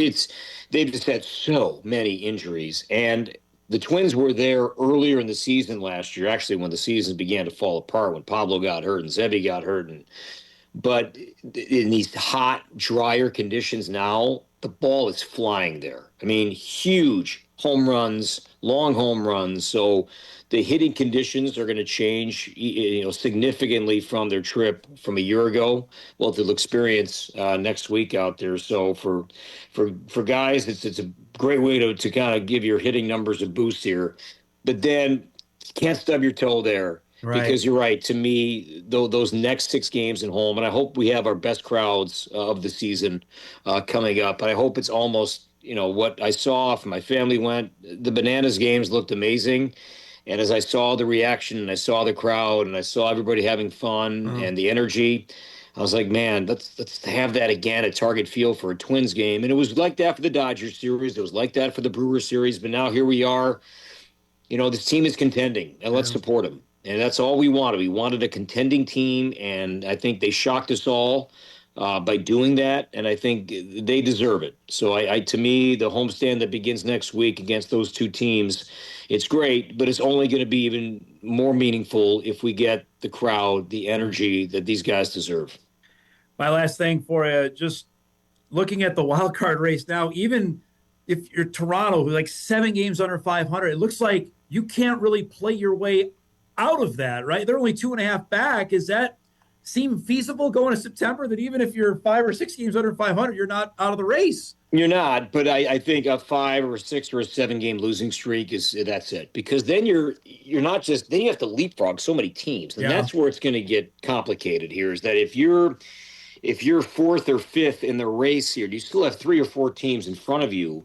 Speaker 9: they've just had so many injuries. And the Twins were there earlier in the season last year, actually when the season began to fall apart, when Pablo got hurt and Zebby got hurt. But in these hot, drier conditions now, the ball is flying there. I mean, huge home runs, long home runs. So the hitting conditions are going to change, significantly from their trip from a year ago. Well, they'll experience next week out there. So for guys, it's a great way to kind of give your hitting numbers a boost here. But then can't stub your toe there.
Speaker 10: Right.
Speaker 9: Because you're right. To me, those next 6 games at home, and I hope we have our best crowds of the season coming up. But I hope it's almost, what I saw if my family went. The Bananas games looked amazing. And as I saw the reaction and I saw the crowd and I saw everybody having fun and the energy, I was like, man, let's have that again at Target Field for a Twins game. And it was like that for the Dodgers series. It was like that for the Brewers series. But now here we are. This team is contending, and let's support them. And that's all we wanted. We wanted a contending team, and I think they shocked us all by doing that, and I think they deserve it. So to me, the homestand that begins next week against those 2 teams, it's great, but it's only going to be even more meaningful if we get the crowd, the energy that these guys deserve.
Speaker 10: My last thing for you, just looking at the wild card race now, even if you're Toronto, who's like 7 games under 500, it looks like you can't really play your way out of that, right? They're only 2.5 back. Does that seem feasible going to September, that even if you're 5 or 6 games under 500, you're not out of the race?
Speaker 9: You're not, but I think a 5 or 6 or a 7 game losing streak that's it. Because then you're not just, then you have to leapfrog so many teams. And that's where it's going to get complicated here, is that if you're 4th or 5th in the race here, you still have 3 or 4 teams in front of you.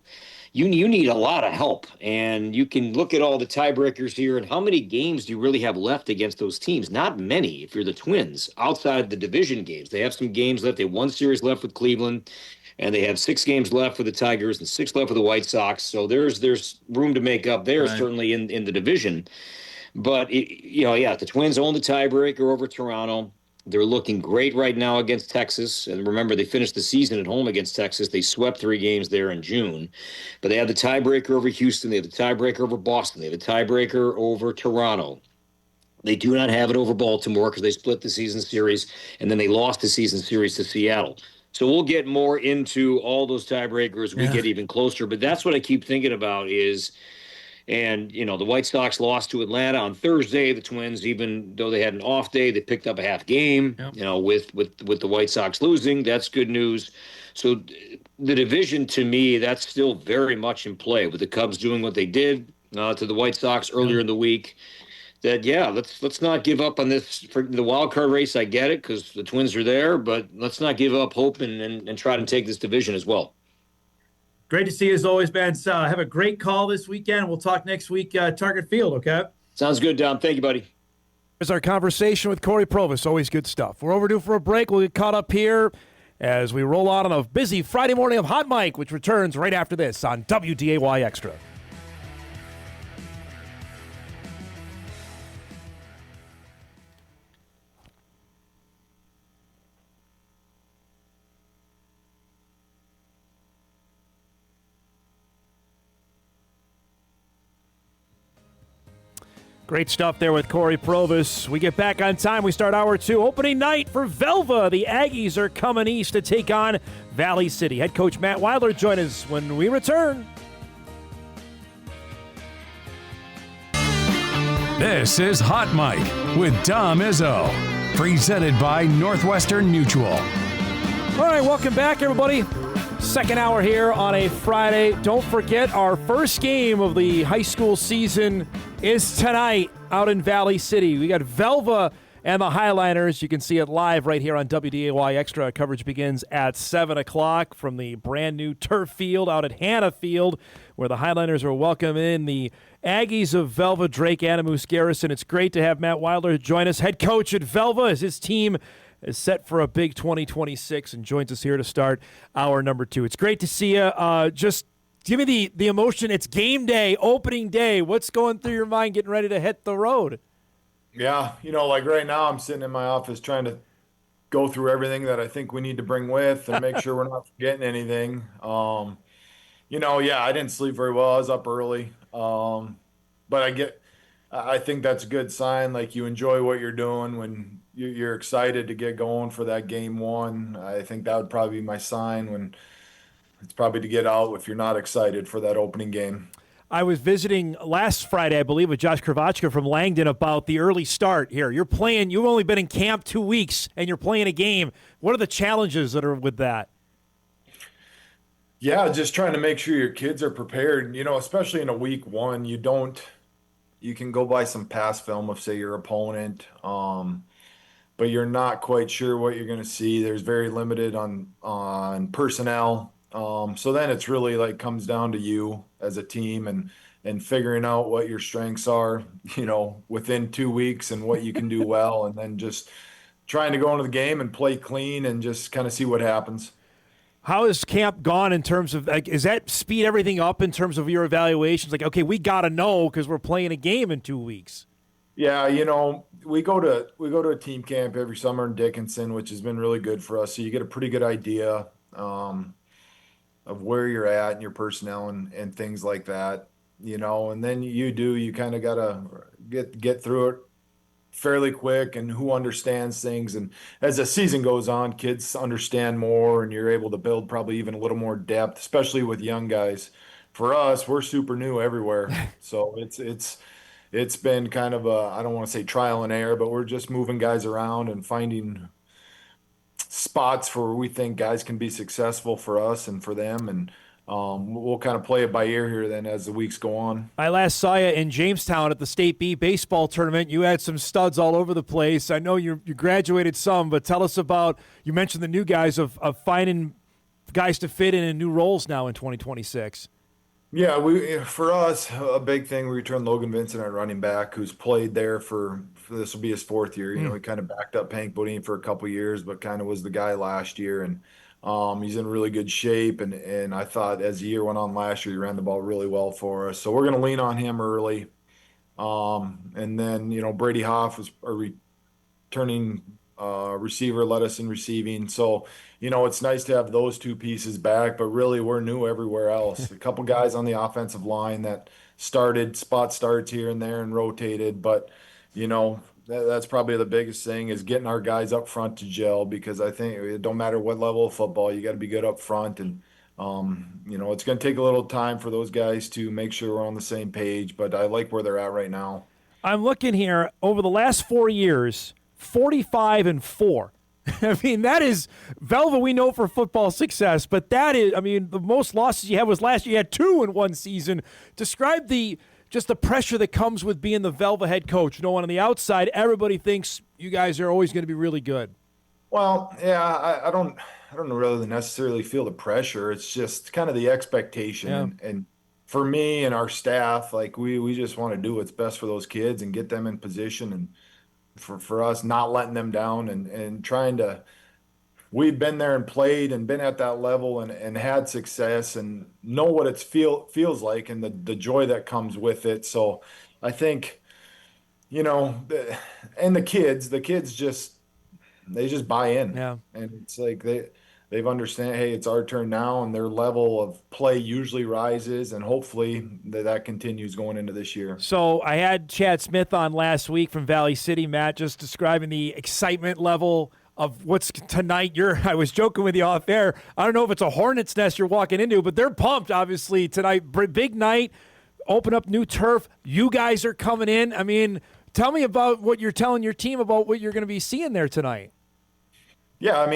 Speaker 9: You need a lot of help, and you can look at all the tiebreakers here and how many games do you really have left against those teams? Not many if you're the Twins outside the division games. They have some games left. They have 1 series left with Cleveland, and they have 6 games left for the Tigers and 6 left for the White Sox. So there's room to make up there, certainly in the division. But, the Twins own the tiebreaker over Toronto. They're looking great right now against Texas. And remember, they finished the season at home against Texas. They swept 3 games there in June. But they have the tiebreaker over Houston. They have the tiebreaker over Boston. They have the tiebreaker over Toronto. They do not have it over Baltimore because they split the season series, and then they lost the season series to Seattle. So we'll get more into all those tiebreakers as we get even closer. But that's what I keep thinking about is – and, the White Sox lost to Atlanta on Thursday. The Twins, even though they had an off day, they picked up a half game, with the White Sox losing. That's good news. So the division, to me, that's still very much in play with the Cubs doing what they did to the White Sox earlier in the week. That, let's not give up on this. For the wild card race, I get it because the Twins are there, but let's not give up hope and try to take this division as well.
Speaker 10: Great to see you as always, man. So have a great call this weekend. We'll talk next week, Target Field, okay?
Speaker 9: Sounds good, Dom. Thank you, buddy.
Speaker 1: There's our conversation with Cory Provus. Always good stuff. We're overdue for a break. We'll get caught up here as we roll on a busy Friday morning of Hot Mic, which returns right after this on WDAY Extra. Great stuff there with Cory Provus. We get back on time. We start hour 2. Opening night for Velva. The Aggies are coming east to take on Valley City. Head coach Matt Weidler join us when we return.
Speaker 8: This is Hot Mic with Dom Izzo. Presented by Northwestern Mutual.
Speaker 1: All right, welcome back, everybody. Second hour here on a Friday. Don't forget, our first game of the high school season is tonight out in Valley City. We got Velva and the Highliners. You can see it live right here on WDAY Extra. Coverage begins at 7 o'clock from the brand new turf field out at Hannah Field, where the Highliners are welcoming the Aggies of Velva, Drake Adamus Garrison. It's great to have Matt Weidler join us, head coach at Velva, as his team is set for a big 2026 and joins us here to start hour number 2. It's great to see you. Just give me the emotion. It's game day, opening day. What's going through your mind getting ready to hit the road?
Speaker 11: Yeah, like right now I'm sitting in my office trying to go through everything that I think we need to bring with and make sure we're not forgetting anything. I didn't sleep very well. I was up early. But I think that's a good sign. Like, you enjoy what you're doing when you're excited to get going for that game 1. I think that would probably be my sign when it's probably to get out if you're not excited for that opening game.
Speaker 1: I was visiting last Friday, I believe, with Josh Kravachka from Langdon about the early start here. You've only been in camp 2 weeks, and you're playing a game. What are the challenges that are with that?
Speaker 11: Yeah, just trying to make sure your kids are prepared, especially in a week 1. You you can go by some past film of, say, your opponent, but you're not quite sure what you're going to see. There's very limited on personnel. So then it's really like comes down to you as a team and figuring out what your strengths are, within 2 weeks and what you can do well, and then just trying to go into the game and play clean and just kind of see what happens.
Speaker 1: How has camp gone in terms of, like, is that speed everything up in terms of your evaluations? Like, okay, we got to know because we're playing a game in 2 weeks.
Speaker 11: Yeah, we go to a team camp every summer in Dickinson, which has been really good for us. So you get a pretty good idea of where you're at and your personnel and things like that, and then you kind of got to get through it fairly quick and who understands things. And as the season goes on, kids understand more and you're able to build probably even a little more depth, especially with young guys. For us, we're super new everywhere. So it's been kind of I don't want to say trial and error, but we're just moving guys around and finding spots for where we think guys can be successful for us and for them. And we'll kind of play it by ear here then as the weeks go on.
Speaker 1: I last saw you in Jamestown at the State B baseball tournament. You had some studs all over the place. I know you graduated some, but tell us about, you mentioned the new guys of finding guys to fit in new roles now in 2026.
Speaker 11: Yeah, for us, a big thing, we returned Logan Vincent at running back, who's played there for this will be his 4th year. He kind of backed up Hank Boudin for a couple years, but kind of was the guy last year. And he's in really good shape. And I thought as the year went on last year, he ran the ball really well for us. So we're going to lean on him early. And then, Brady Hoff was a returning receiver, led us in receiving. So, it's nice to have those two pieces back, but really we're new everywhere else. A couple guys on the offensive line that spot starts here and there and rotated. But, that's probably the biggest thing is getting our guys up front to gel, because I think it don't matter what level of football, you got to be good up front. And, it's going to take a little time for those guys to make sure we're on the same page, but I like where they're at right now.
Speaker 1: I'm looking here over the last 4 years, 45-4. I mean, that is Velva. We know for football success, but that is, the most losses you had was last year. You had 2 in one season. Describe just the pressure that comes with being the Velva head coach. On the outside, everybody thinks you guys are always going to be really good.
Speaker 11: Well, yeah, I don't really necessarily feel the pressure. It's just kind of the expectation.
Speaker 1: Yeah.
Speaker 11: And for me and our staff, like we just want to do what's best for those kids and get them in position, and for us not letting them down and trying to, we've been there and played and been at that level and had success and know what it feels like and the joy that comes with it. So I think, and the kids just buy in.
Speaker 1: Yeah.
Speaker 11: And it's like they've understand, hey, it's our turn now, and their level of play usually rises, and hopefully that continues going into this year.
Speaker 1: So I had Chad Smith on last week from Valley City, Matt, just describing the excitement level of what's tonight. I was joking with you off air. I don't know if it's a hornet's nest you're walking into, but they're pumped, obviously, tonight. Big night, open up new turf. You guys are coming in. Tell me about what you're telling your team about what you're going to be seeing there tonight.
Speaker 11: Yeah,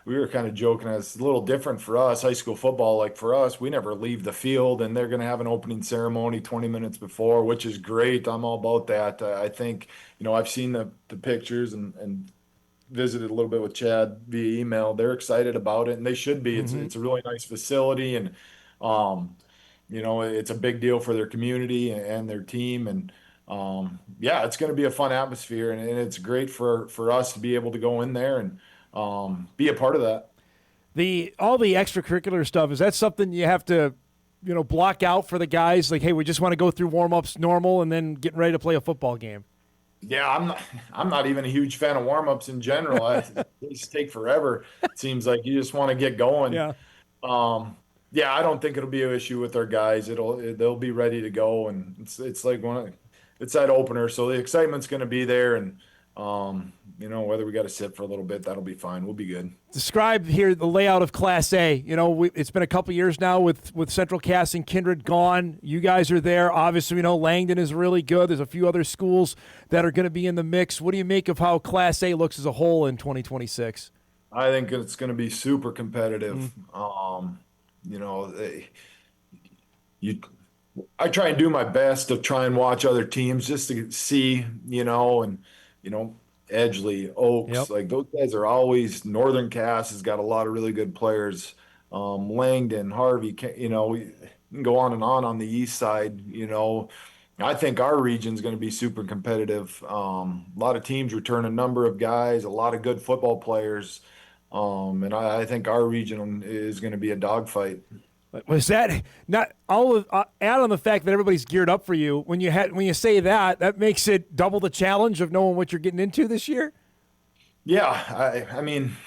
Speaker 11: we were kind of joking. It's a little different for us, high school football. Like for us, we never leave the field, and they're going to have an opening ceremony 20 minutes before, which is great. I'm all about that. I think, I've seen the pictures and visited a little bit with Chad via email. They're excited about it, and they should be. It's a really nice facility, and it's a big deal for their community and their team. And it's going to be a fun atmosphere, and it's great for us to be able to go in there and be a part of that.
Speaker 1: All the extracurricular stuff, is that something you have to, block out for the guys? Like, hey, we just want to go through warm-ups normal and then getting ready to play a football game.
Speaker 11: Yeah, I'm not even a huge fan of warm-ups in general. They just take forever. It seems like you just want to get going.
Speaker 1: Yeah.
Speaker 11: I don't think it'll be an issue with our guys. They'll be ready to go, and it's like it's that opener, so the excitement's going to be there, and whether we got to sit for a little bit, that'll be fine. We'll be good.
Speaker 1: Describe here the layout of Class A. It's been a couple years now with Central Cass and Kindred gone. You guys are there. Obviously, Langdon is really good. There's a few other schools that are going to be in the mix. What do you make of how Class A looks as a whole in 2026?
Speaker 11: I think it's going to be super competitive. I try and do my best to try and watch other teams just to see, and Edgley, Oaks, like those guys are always. Northern Cass has got a lot of really good players. Langdon, Harvey, we can go on the east side. I think our region is going to be super competitive. A lot of teams return a number of guys, a lot of good football players, and I think our region is going to be a dogfight.
Speaker 1: Was that not all of add on the fact that everybody's geared up for you? When you say that makes it double the challenge of knowing what you're getting into this year?
Speaker 11: Yeah, I mean,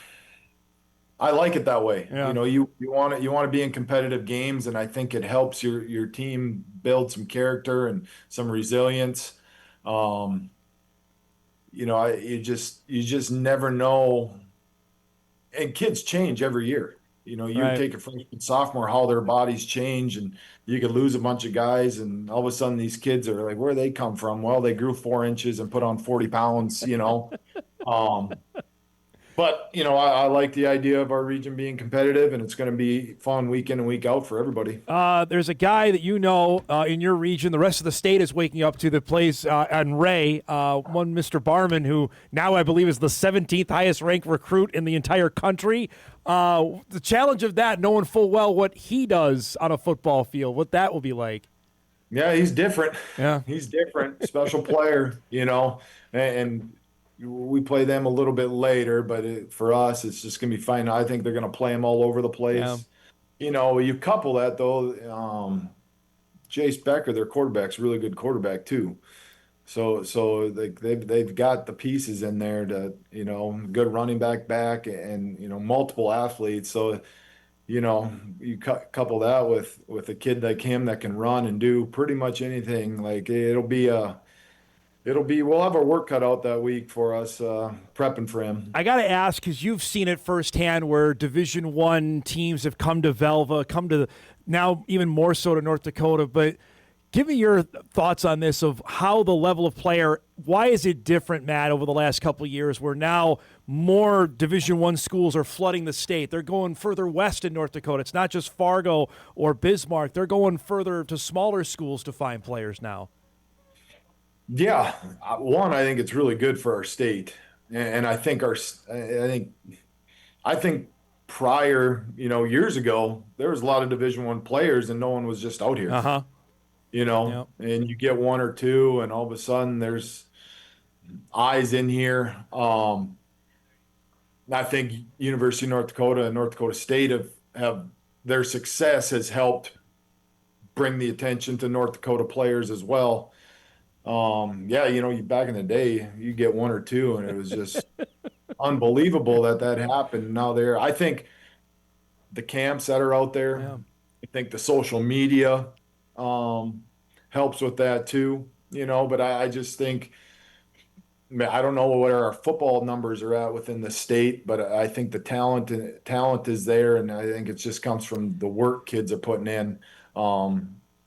Speaker 11: I like it that way.
Speaker 1: Yeah.
Speaker 11: You want to be in competitive games, and I think it helps your team build some character and some resilience. You just never know, and kids change every year. You
Speaker 1: Right.
Speaker 11: take a freshman, sophomore, how their bodies change, and you could lose a bunch of guys, and all of a sudden these kids are like, where they come from? Well, they grew 4 inches and put on 40 pounds, But, I like the idea of our region being competitive, and it's going to be fun week in and week out for everybody.
Speaker 1: There's a guy that in your region, the rest of the state is waking up to, that plays on Ray, one Mr. Barman, who now I believe is the 17th highest ranked recruit in the entire country. The challenge of that, knowing full well what he does on a football field, what that will be like.
Speaker 11: Yeah, he's different.
Speaker 1: Yeah.
Speaker 11: He's different, special player, and we play them a little bit later, but for us, it's just going to be fine. I think they're going to play them all over the place.
Speaker 1: Yeah.
Speaker 11: You couple that, though, Jace Becker, their quarterback's a really good quarterback, too. So they've got the pieces in there to, good running back, and, multiple athletes. So, you couple that with a kid like him that can run and do pretty much anything. Like we'll have our work cut out that week for us prepping for him.
Speaker 1: I got to ask, because you've seen it firsthand where Division I teams have come to Velva, come to now even more so to North Dakota. But give me your thoughts on this of how the level of player, why is it different, Matt, over the last couple of years where now more Division I schools are flooding the state? They're going further west in North Dakota. It's not just Fargo or Bismarck. They're going further to smaller schools to find players now.
Speaker 11: Yeah, one, I think it's really good for our state, and I think prior, years ago, there was a lot of Division I players, and no one was just out here.
Speaker 1: Yep.
Speaker 11: And you get one or two, and all of a sudden there's eyes in here. I think University of North Dakota and North Dakota State have their success has helped bring the attention to North Dakota players as well. Back in the day, you get one or two, and it was just unbelievable that happened. Now I think the camps that are out there, I think the social media helps with that too, but I just think, I don't know where our football numbers are at within the state, but I think the talent is there, and I think it just comes from the work kids are putting in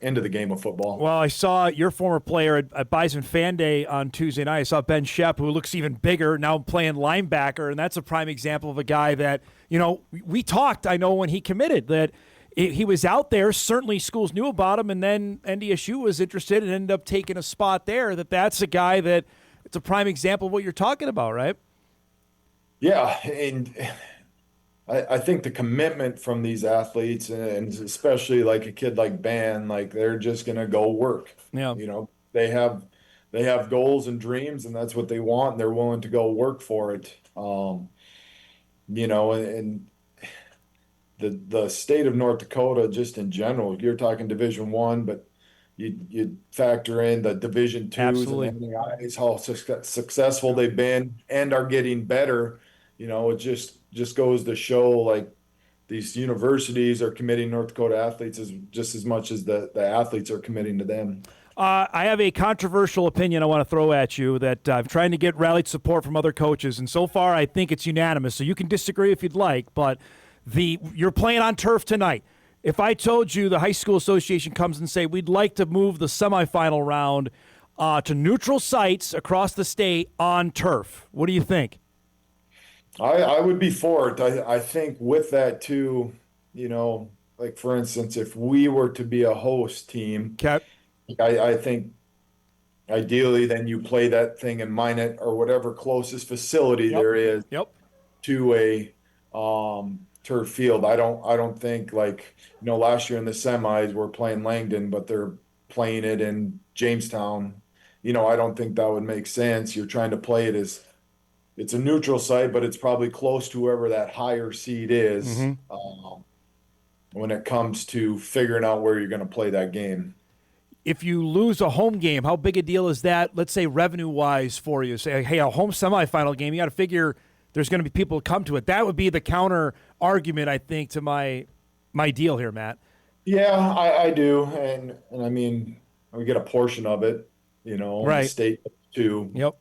Speaker 11: into the game of football.
Speaker 1: Well, I saw your former player at Bison Fan Day on Tuesday night. I saw Ben Shep, who looks even bigger, now playing linebacker, and that's a prime example of a guy that, we talked, I know, when he committed, that he was out there. Certainly schools knew about him, and then NDSU was interested and ended up taking a spot there. That's a guy that it's a prime example of what you're talking about, right?
Speaker 11: Yeah, and I think the commitment from these athletes, and especially like a kid like Ben, like they're just going to go work.
Speaker 1: Yeah.
Speaker 11: They have goals and dreams, and that's what they want. And they're willing to go work for it. And the state of North Dakota, just in general, you're talking Division I, but you factor in the Division IIs.
Speaker 1: Absolutely.
Speaker 11: And guys, how successful they've been and are getting better. It just goes to show, like, these universities are committing North Dakota athletes just as much as the athletes are committing to them.
Speaker 1: I have a controversial opinion I want to throw at you that I'm trying to get rallied support from other coaches, and so far I think it's unanimous, so you can disagree if you'd like, but you're playing on turf tonight. If I told you the high school association comes and say we'd like to move the semifinal round to neutral sites across the state on turf, what do you think?
Speaker 11: I would be for it. I think with that too, like for instance, if we were to be a host team,
Speaker 1: Okay.
Speaker 11: I think ideally then you play that thing in Minot or whatever closest facility there is to a turf field. I don't think, like, last year in the semis we're playing Langdon, but they're playing it in Jamestown. I don't think that would make sense. You're trying to play it as it's a neutral site, but it's probably close to whoever that higher seed is when it comes to figuring out where you're going to play that game.
Speaker 1: If you lose a home game, how big a deal is that, let's say, revenue-wise for you? Say, hey, a home semifinal game, you got to figure there's going to be people who come to it. That would be the counter argument, I think, to my deal here, Matt.
Speaker 11: Yeah, I do. And I mean, we get a portion of it,
Speaker 1: right.
Speaker 11: The state too.
Speaker 1: Yep.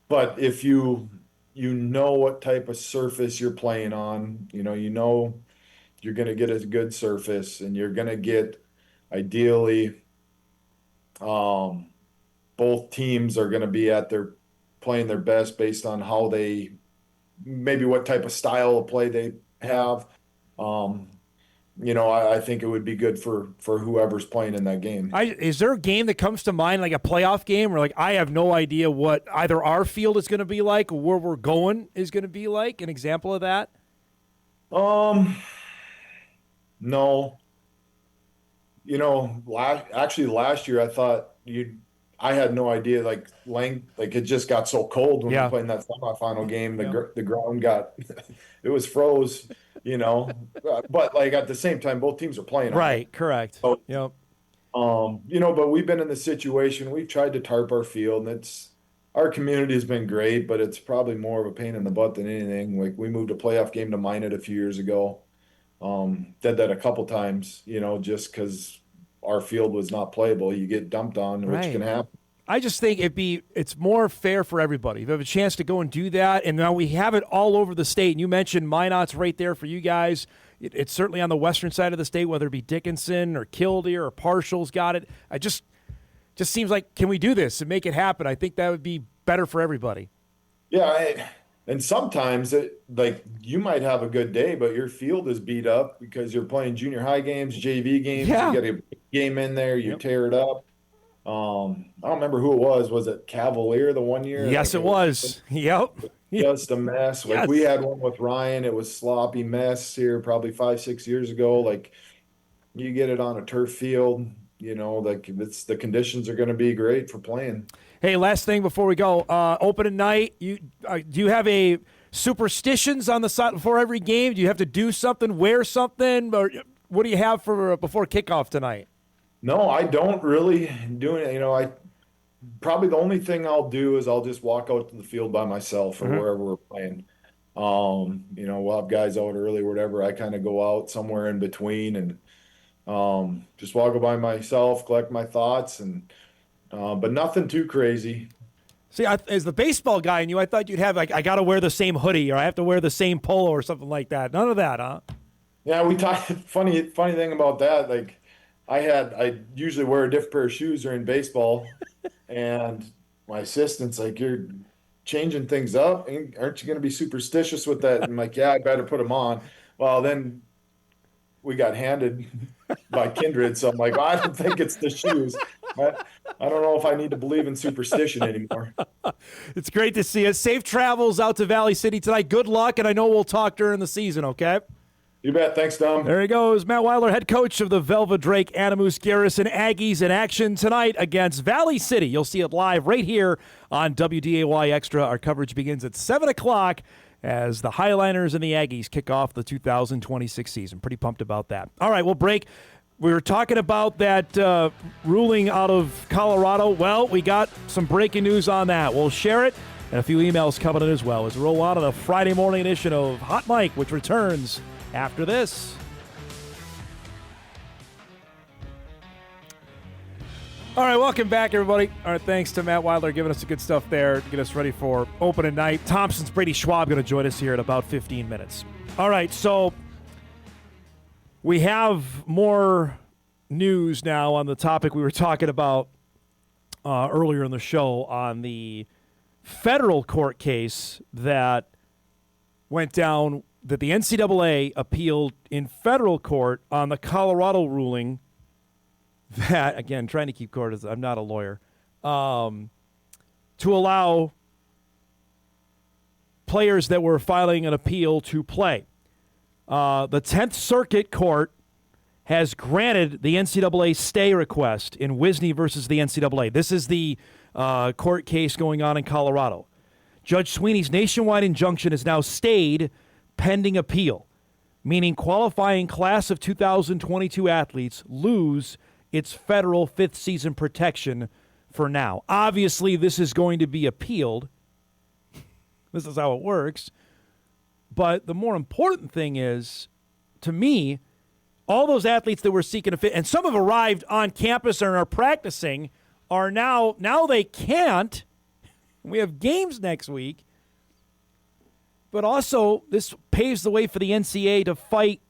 Speaker 11: But if you know what type of surface you're playing on, you're going to get a good surface, and you're going to get, ideally, both teams are going to be playing their best based on how maybe what type of style of play they have. I think it would be good for whoever's playing in that game.
Speaker 1: Is there a game that comes to mind, like a playoff game, where I have no idea what either our field is going to be like or where we're going is going to be like? An example of that?
Speaker 11: No. Last year I thought I had no idea. It just got so cold when we played in that semifinal game. The ground it was froze. But at the same time, both teams are playing.
Speaker 1: Right. Correct.
Speaker 11: So,
Speaker 1: yep.
Speaker 11: But we've been in the situation. We've tried to tarp our field, and our community has been great, but it's probably more of a pain in the butt than anything. Like, we moved a playoff game to Minot a few years ago. Did that a couple times, just because our field was not playable. You get dumped on, which can happen.
Speaker 1: I just think it's more fair for everybody. If you have a chance to go and do that, and now we have it all over the state. And you mentioned Minot's right there for you guys. It's certainly on the western side of the state, whether it be Dickinson or Kildare or Partial's got it. I just seems like, can we do this and make it happen? I think that would be better for everybody.
Speaker 11: Yeah, and sometimes you might have a good day, but your field is beat up because you're playing junior high games, JV games.
Speaker 1: Yeah.
Speaker 11: You get a game in there, you tear it up. I don't remember who it was. Was it Cavalier the one year?
Speaker 1: Yes, it was. Yep.
Speaker 11: Just a mess.
Speaker 1: Yes.
Speaker 11: We had one with Ryan. It was sloppy mess here probably 5-6 years ago. You get it on a turf field, the conditions are going to be great for playing.
Speaker 1: Hey, last thing before we go, opening night. Do you have a superstitions on the side before every game? Do you have to do something, wear something, or what do you have for before kickoff tonight?
Speaker 11: No, I don't really do it. Probably the only thing I'll do is I'll just walk out to the field by myself or wherever we're playing. We'll have guys out early or whatever. I kind of go out somewhere in between and just walk by myself, collect my thoughts, but nothing too crazy.
Speaker 1: See, as the baseball guy in you, I thought you'd have I got to wear the same hoodie or I have to wear the same polo or something like that. None of that, huh?
Speaker 11: Yeah, we talked. Funny thing about that, I usually wear a different pair of shoes during baseball, and my assistant's like, "You're changing things up. Aren't you going to be superstitious with that?" And I'm like, "Yeah, I better put them on." Well, then we got handed by Kindred, so I'm like, well, I don't think it's the shoes. I don't know if I need to believe in superstition anymore.
Speaker 1: It's great to see you. Safe travels out to Valley City tonight. Good luck, and I know we'll talk during the season, okay?
Speaker 11: You bet. Thanks, Tom.
Speaker 1: There he goes. Matt Weidler, head coach of the Velva Drake Animus Garrison Aggies, in action tonight against Valley City. You'll see it live right here on WDAY Extra. Our coverage begins at 7 o'clock as the Highliners and the Aggies kick off the 2026 season. Pretty pumped about that. All right, we'll break. We were talking about that ruling out of Colorado. Well, we got some breaking news on that. We'll share it and a few emails coming in as well as we roll out on a Friday morning edition of Hot Mic, which returns after this. All right, welcome back, everybody. All right, thanks to Matt Weidler giving us the good stuff there to get us ready for opening night. Thompson's Brady Schwab going to join us here in about 15 minutes. All right, so we have more news now on the topic we were talking about earlier in the show on the federal court case that went down that the NCAA appealed in federal court on the Colorado ruling that, again, trying to keep court as I'm not a lawyer, to allow players that were filing an appeal to play. The 10th Circuit Court has granted the NCAA stay request in Wisney versus the NCAA. This is the court case going on in Colorado. Judge Sweeney's nationwide injunction is now stayed pending appeal, meaning qualifying class of 2022 athletes lose its federal fifth season protection for now. Obviously, this is going to be appealed. This is how it works. But the more important thing is, to me, all those athletes that were seeking a fit, and some have arrived on campus and are practicing, are now they can't. We have games next week. But also, this paves the way for the NCAA to fight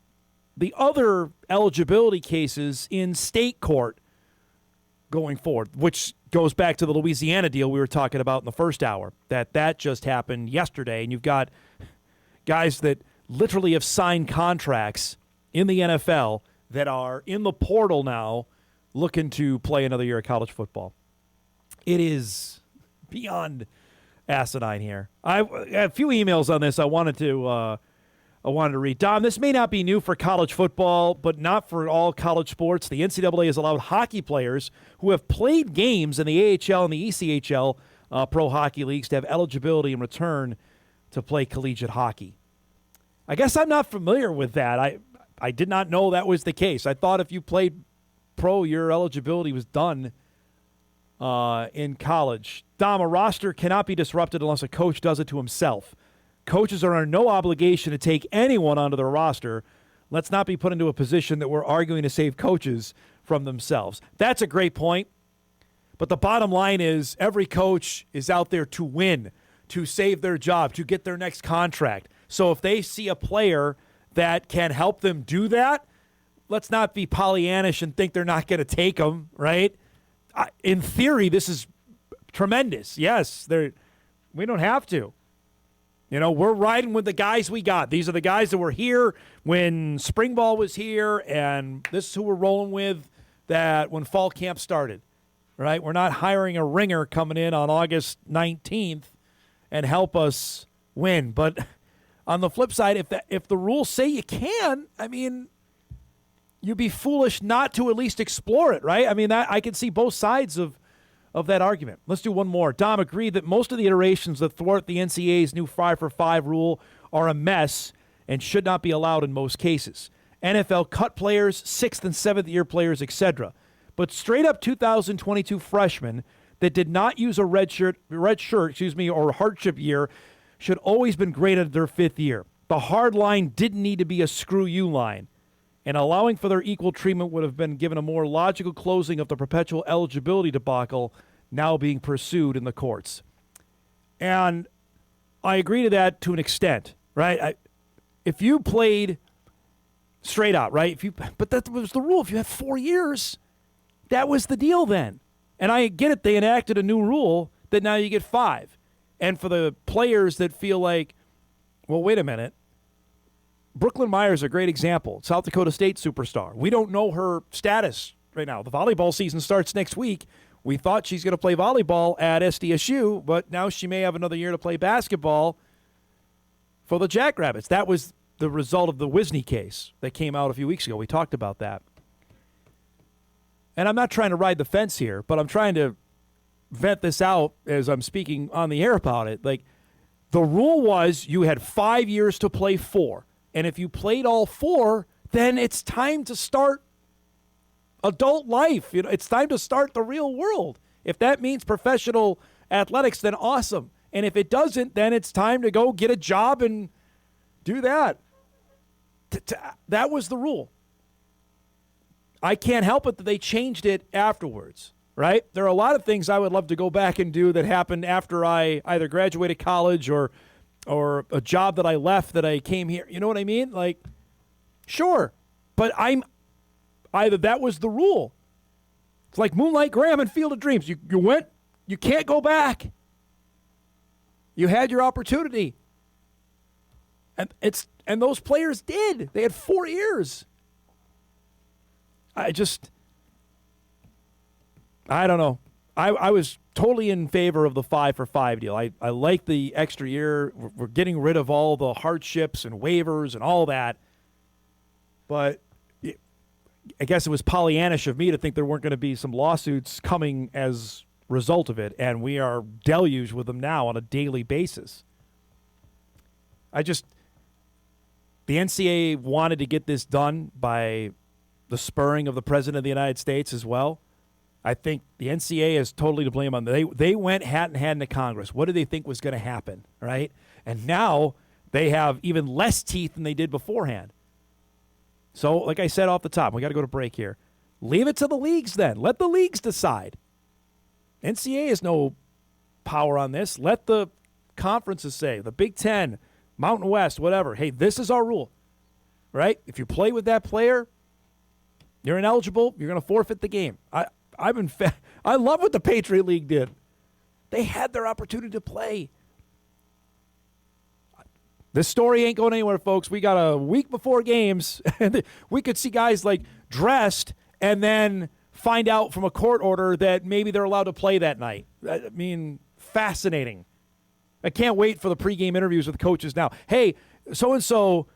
Speaker 1: the other eligibility cases in state court going forward, which goes back to the Louisiana deal we were talking about in the first hour, that just happened yesterday. And you've got guys that literally have signed contracts in the NFL that are in the portal now looking to play another year of college football. It is beyond asinine here. I have a few emails on this I wanted to read. Dom, this may not be new for college football, but not for all college sports. The NCAA has allowed hockey players who have played games in the AHL and the ECHL pro hockey leagues to have eligibility in return to play collegiate hockey. I guess I'm not familiar with that. I did not know that was the case. I thought if you played pro, your eligibility was done in college. Dom, a roster cannot be disrupted unless a coach does it to himself. Coaches are under no obligation to take anyone onto their roster. Let's not be put into a position that we're arguing to save coaches from themselves. That's a great point. But the bottom line is every coach is out there to win, to save their job, to get their next contract. So if they see a player that can help them do that, let's not be Pollyannish and think they're not going to take them, right? In theory, this is tremendous. Yes, we don't have to. You know, we're riding with the guys we got. These are the guys that were here when spring ball was here, and this is who we're rolling with that when fall camp started, right? We're not hiring a ringer coming in on August 19th and help us win. But on the flip side, if the rules say you can, I mean, you'd be foolish not to at least explore it, right? I mean, I can see both sides of that argument. Let's do one more. Dom agreed that most of the iterations that thwart the NCAA's new 5-for-5 rule are a mess and should not be allowed in most cases. NFL cut players, 6th and 7th year players, etc. But straight up 2022 freshmen that did not use a red shirt, or hardship year should always been graded their 5th year. The hard line didn't need to be a screw you line. And allowing for their equal treatment would have been given a more logical closing of the perpetual eligibility debacle now being pursued in the courts. And I agree to that to an extent, right? If you played straight out, right? But that was the rule. If you had 4 years, that was the deal then. And I get it. They enacted a new rule that now you get 5. And for the players that feel like, well, wait a minute, Brooklyn Myers is a great example. South Dakota State superstar. We don't know her status right now. The volleyball season starts next week. We thought she's going to play volleyball at SDSU, but now she may have another year to play basketball for the Jackrabbits. That was the result of the Wisney case that came out a few weeks ago. We talked about that. And I'm not trying to ride the fence here, but I'm trying to vet this out as I'm speaking on the air about it. Like, the rule was you had 5 years to play 4. And if you played all 4, then it's time to start adult life. You know, it's time to start the real world. If that means professional athletics, then awesome. And if it doesn't, then it's time to go get a job and do that. That was the rule. I can't help it that they changed it afterwards, right? There are a lot of things I would love to go back and do that happened after I either graduated college or a job that I left that I came here. You know what I mean? Like, sure. But either that was the rule. It's like Moonlight Graham and Field of Dreams. You went, you can't go back. You had your opportunity. And And those players did. They had 4 years. I don't know. I was totally in favor of the 5-for-5 deal. I like the extra year. We're getting rid of all the hardships and waivers and all that. But I guess it was Pollyannish of me to think there weren't going to be some lawsuits coming as a result of it, and we are deluged with them now on a daily basis. The NCAA wanted to get this done by the spurring of the President of the United States as well. I think the NCAA is totally to blame on that. They went hat in hand to Congress. What did they think was going to happen, right? And now they have even less teeth than they did beforehand. So, like I said off the top, we got to go to break here. Leave it to the leagues then. Let the leagues decide. NCAA has no power on this. Let the conferences say, the Big Ten, Mountain West, whatever. Hey, this is our rule, right? If you play with that player, you're ineligible. You're going to forfeit the game. I love what the Patriot League did. They had their opportunity to play. This story ain't going anywhere, folks. We got a week before games, and we could see guys like dressed and then find out from a court order that maybe they're allowed to play that night. I mean, fascinating. I can't wait for the pregame interviews with the coaches now. Hey, so-and-so,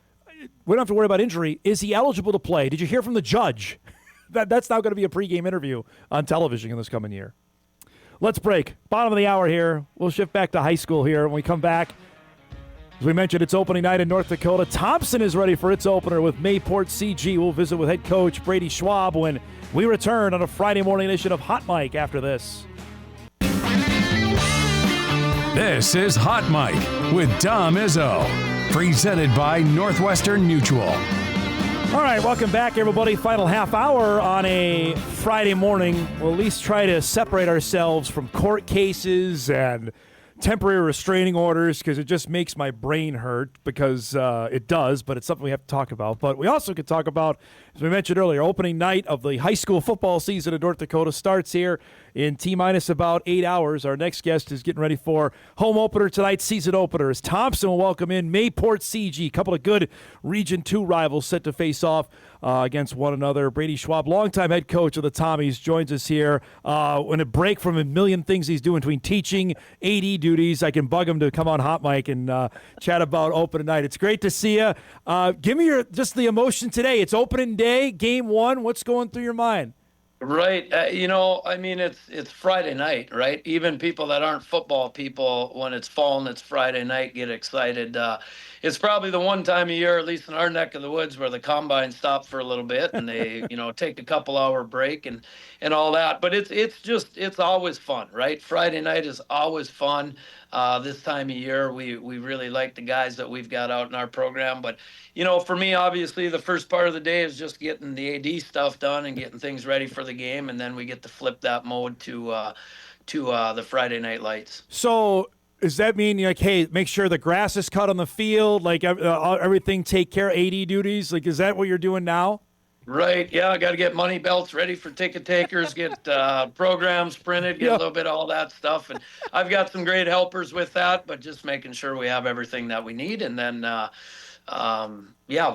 Speaker 1: we don't have to worry about injury. Is he eligible to play? Did you hear from the judge? That's now going to be a pregame interview on television in this coming year. Let's break. Bottom of the hour here. We'll shift back to high school here when we come back. As we mentioned, it's opening night in North Dakota. Thompson is ready for its opener with Mayport CG. We'll visit with head coach Brady Schwab when we return on a Friday morning edition of Hot Mic after this.
Speaker 8: This is Hot Mic with Dom Izzo, presented by Northwestern Mutual.
Speaker 1: All right, welcome back, everybody. Final half hour on a Friday morning. We'll at least try to separate ourselves from court cases and temporary restraining orders because it just makes my brain hurt because it does, but it's something we have to talk about. But we also could talk about, as we mentioned earlier, opening night of the high school football season in North Dakota starts here in T-minus about 8 hours. Our next guest is getting ready for home opener tonight, season opener. As Thompson will welcome in Mayport CG, a couple of good Region 2 rivals set to face off against one another. Brady Schwab, longtime head coach of the Tommies, joins us here. On a break from a million things he's doing between teaching, AD duties, I can bug him to come on Hot Mic and chat about opening night. It's great to see you. Give me just the emotion today. It's opening day, game one. What's going through your mind?
Speaker 12: Right. It's Friday night, right? Even people that aren't football people, when it's fall and it's Friday night, get excited. It's probably the one time a year, at least in our neck of the woods, where the combine stops for a little bit and they, take a couple-hour break and all that. But it's always fun, right? Friday night is always fun. This time of year, we really like the guys that we've got out in our program. But, for me, obviously, the first part of the day is just getting the AD stuff done and getting things ready for the game. And then we get to flip that mode to the Friday night lights.
Speaker 1: So does that mean, hey, make sure the grass is cut on the field, everything, take care of AD duties? Is that what you're doing now?
Speaker 12: Right. Yeah, I got to get money belts ready for ticket takers, get programs printed, get a little bit of all that stuff. And I've got some great helpers with that, but just making sure we have everything that we need. And then,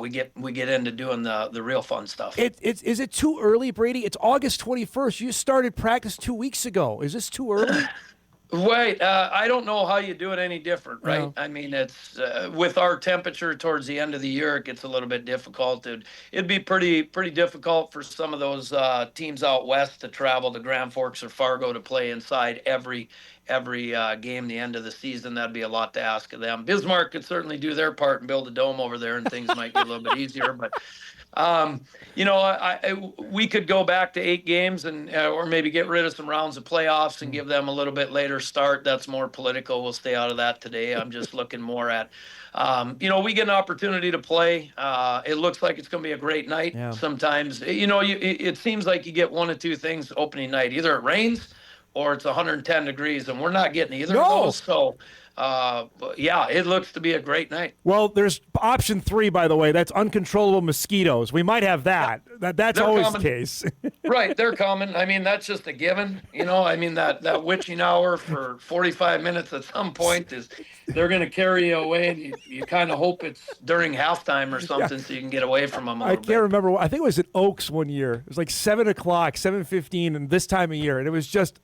Speaker 12: we get into doing the real fun stuff.
Speaker 1: Is it too early, Brady? It's August 21st. You started practice 2 weeks ago. Is this too early?
Speaker 12: Wait, I don't know how you do it any different, right? No. I mean, it's with our temperature towards the end of the year, it gets a little bit difficult. It'd be pretty difficult for some of those teams out west to travel to Grand Forks or Fargo to play inside every game the end of the season. That'd be a lot to ask of them. Bismarck could certainly do their part and build a dome over there, and things might be a little bit easier, but. We could go back to 8 games and or maybe get rid of some rounds of playoffs and give them a little bit later start. That's more political. We'll stay out of that today. I'm just looking more at, we get an opportunity to play. It looks like it's going to be a great night. Yeah. Sometimes, it seems like you get one of two things opening night. Either it rains or it's 110 degrees, and we're not getting either
Speaker 1: No.
Speaker 12: of those. So, yeah, it looks to be a great night.
Speaker 1: Well, there's option 3, by the way. That's uncontrollable mosquitoes. We might have that. That's
Speaker 12: They're
Speaker 1: always
Speaker 12: coming.
Speaker 1: the case.
Speaker 12: Right, they're coming. I mean, that's just a given. I mean, that witching hour for 45 minutes at some point they're going to carry you away, and you kind of hope it's during halftime or something so you can get away from them a
Speaker 1: I
Speaker 12: little
Speaker 1: can't remember. I think it was at Oaks one year. It was like 7 o'clock, 7:15, and this time of year, and it was just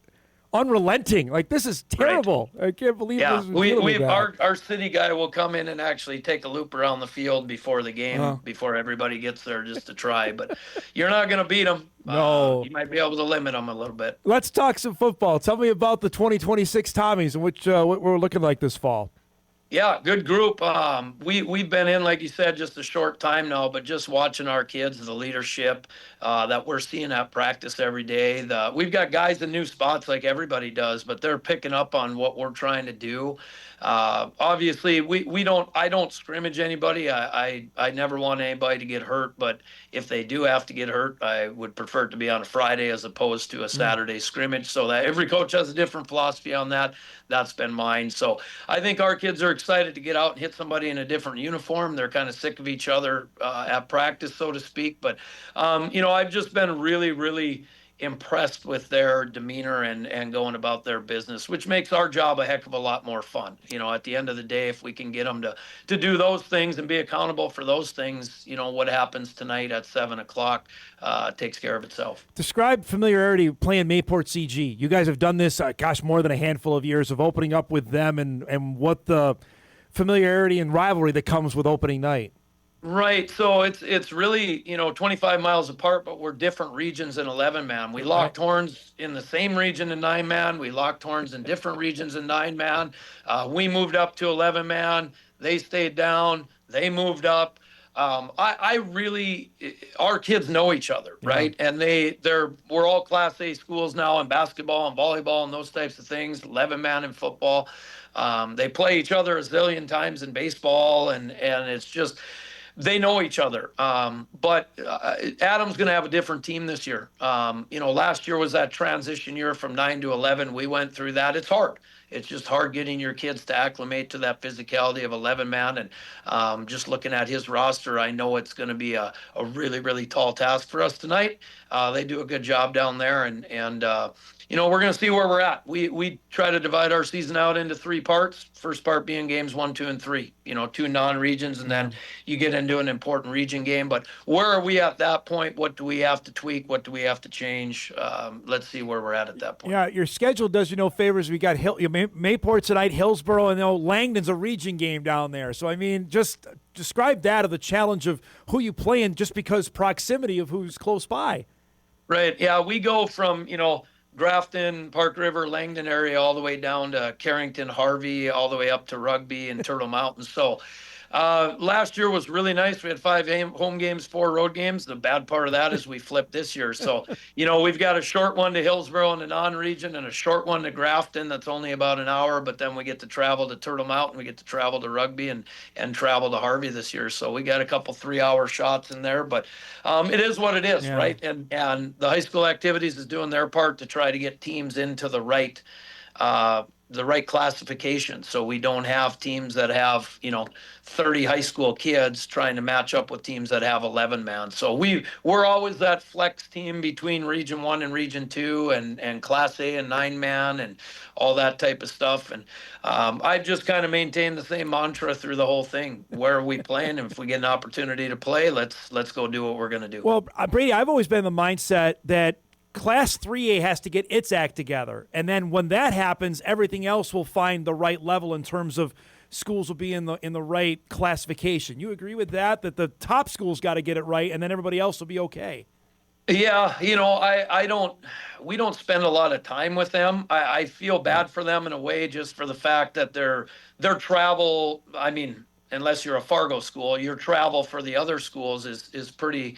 Speaker 1: unrelenting. Like, this is terrible. Right. I can't believe
Speaker 12: Yeah,
Speaker 1: this is
Speaker 12: our city guy will come in and actually take a loop around the field before the game, before everybody gets there, just to try. But you're not going to beat them.
Speaker 1: No.
Speaker 12: You might be able to limit them a little bit.
Speaker 1: Let's talk some football. Tell me about the 2026 Tommies and what we're looking like this fall.
Speaker 12: Yeah, good group. We've been in, like you said, just a short time now, but just watching our kids, the leadership that we're seeing at practice every day. We've got guys in new spots like everybody does, but they're picking up on what we're trying to do. Obviously, I don't scrimmage anybody. I never want anybody to get hurt, but if they do have to get hurt, I would prefer it to be on a Friday as opposed to a Saturday scrimmage, so that every coach has a different philosophy on that. That's been mine. So I think our kids are excited to get out and hit somebody in a different uniform. They're kind of sick of each other at practice, so to speak. But, I've just been really, really impressed with their demeanor and going about their business, which makes our job a heck of a lot more fun. At the end of the day, if we can get them to do those things and be accountable for those things, what happens tonight at 7 o'clock takes care of itself.
Speaker 1: Describe familiarity playing Mayport CG. You guys have done this, more than a handful of years of opening up with them and what the familiarity and rivalry that comes with opening night.
Speaker 12: Right. So it's really, 25 miles apart, but we're different regions in 11-man. We locked horns in the same region in 9-man. We locked horns in different regions in 9-man. We moved up to 11-man. They stayed down. They moved up. Our kids know each other, right? And we're all Class A schools now in basketball and volleyball and those types of things, 11-man in football. They play each other a zillion times in baseball, and it's just, they know each other. But Adam's going to have a different team this year. Last year was that transition year from 9 to 11. We went through that. It's hard. It's just hard getting your kids to acclimate to that physicality of 11-man. And just looking at his roster, I know it's going to be a really, really tall task for us tonight. They do a good job down there. And we're going to see where we're at. We try to divide our season out into 3 parts. First part being games 1, 2, and 3. 2 non-regions, and then you get into an important region game. But where are we at that point? What do we have to tweak? What do we have to change? Let's see where we're at that point.
Speaker 1: Yeah, your schedule does you no favors. We got Mayport tonight, Hillsboro, and Langdon's a region game down there. So, just describe that of the challenge of who you play in just because proximity of who's close by.
Speaker 12: Right. Yeah, we go from, Grafton, Park River, Langdon area, all the way down to Carrington, Harvey, all the way up to Rugby and Turtle Mountain. So last year was really nice. We had 5 home games, 4 road games. The bad part of that is we flipped this year. So, we've got a short one to Hillsboro in the non-region and a short one to Grafton that's only about an hour, but then we get to travel to Turtle Mountain, we get to travel to Rugby and travel to Harvey this year. So we got a couple 3-hour shots in there, but it is what it is, right? And the high school activities is doing their part to try to get teams into the right classification, so we don't have teams that have 30 high school kids trying to match up with teams that have 11-man. So we're always that flex team between Region 1 and Region 2 and Class A and 9-man and all that type of stuff. And I've just kind of maintained the same mantra through the whole thing. Where are we playing? And if we get an opportunity to play, let's go do what we're going to do.
Speaker 1: Well, Brady, I've always been in the mindset that Class 3A has to get its act together. And then when that happens, everything else will find the right level in terms of schools will be in the right classification. You agree with that the top schools got to get it right and then everybody else will be okay?
Speaker 12: Yeah, we don't spend a lot of time with them. I feel bad for them in a way just for the fact that their travel, unless you're a Fargo school, your travel for the other schools is pretty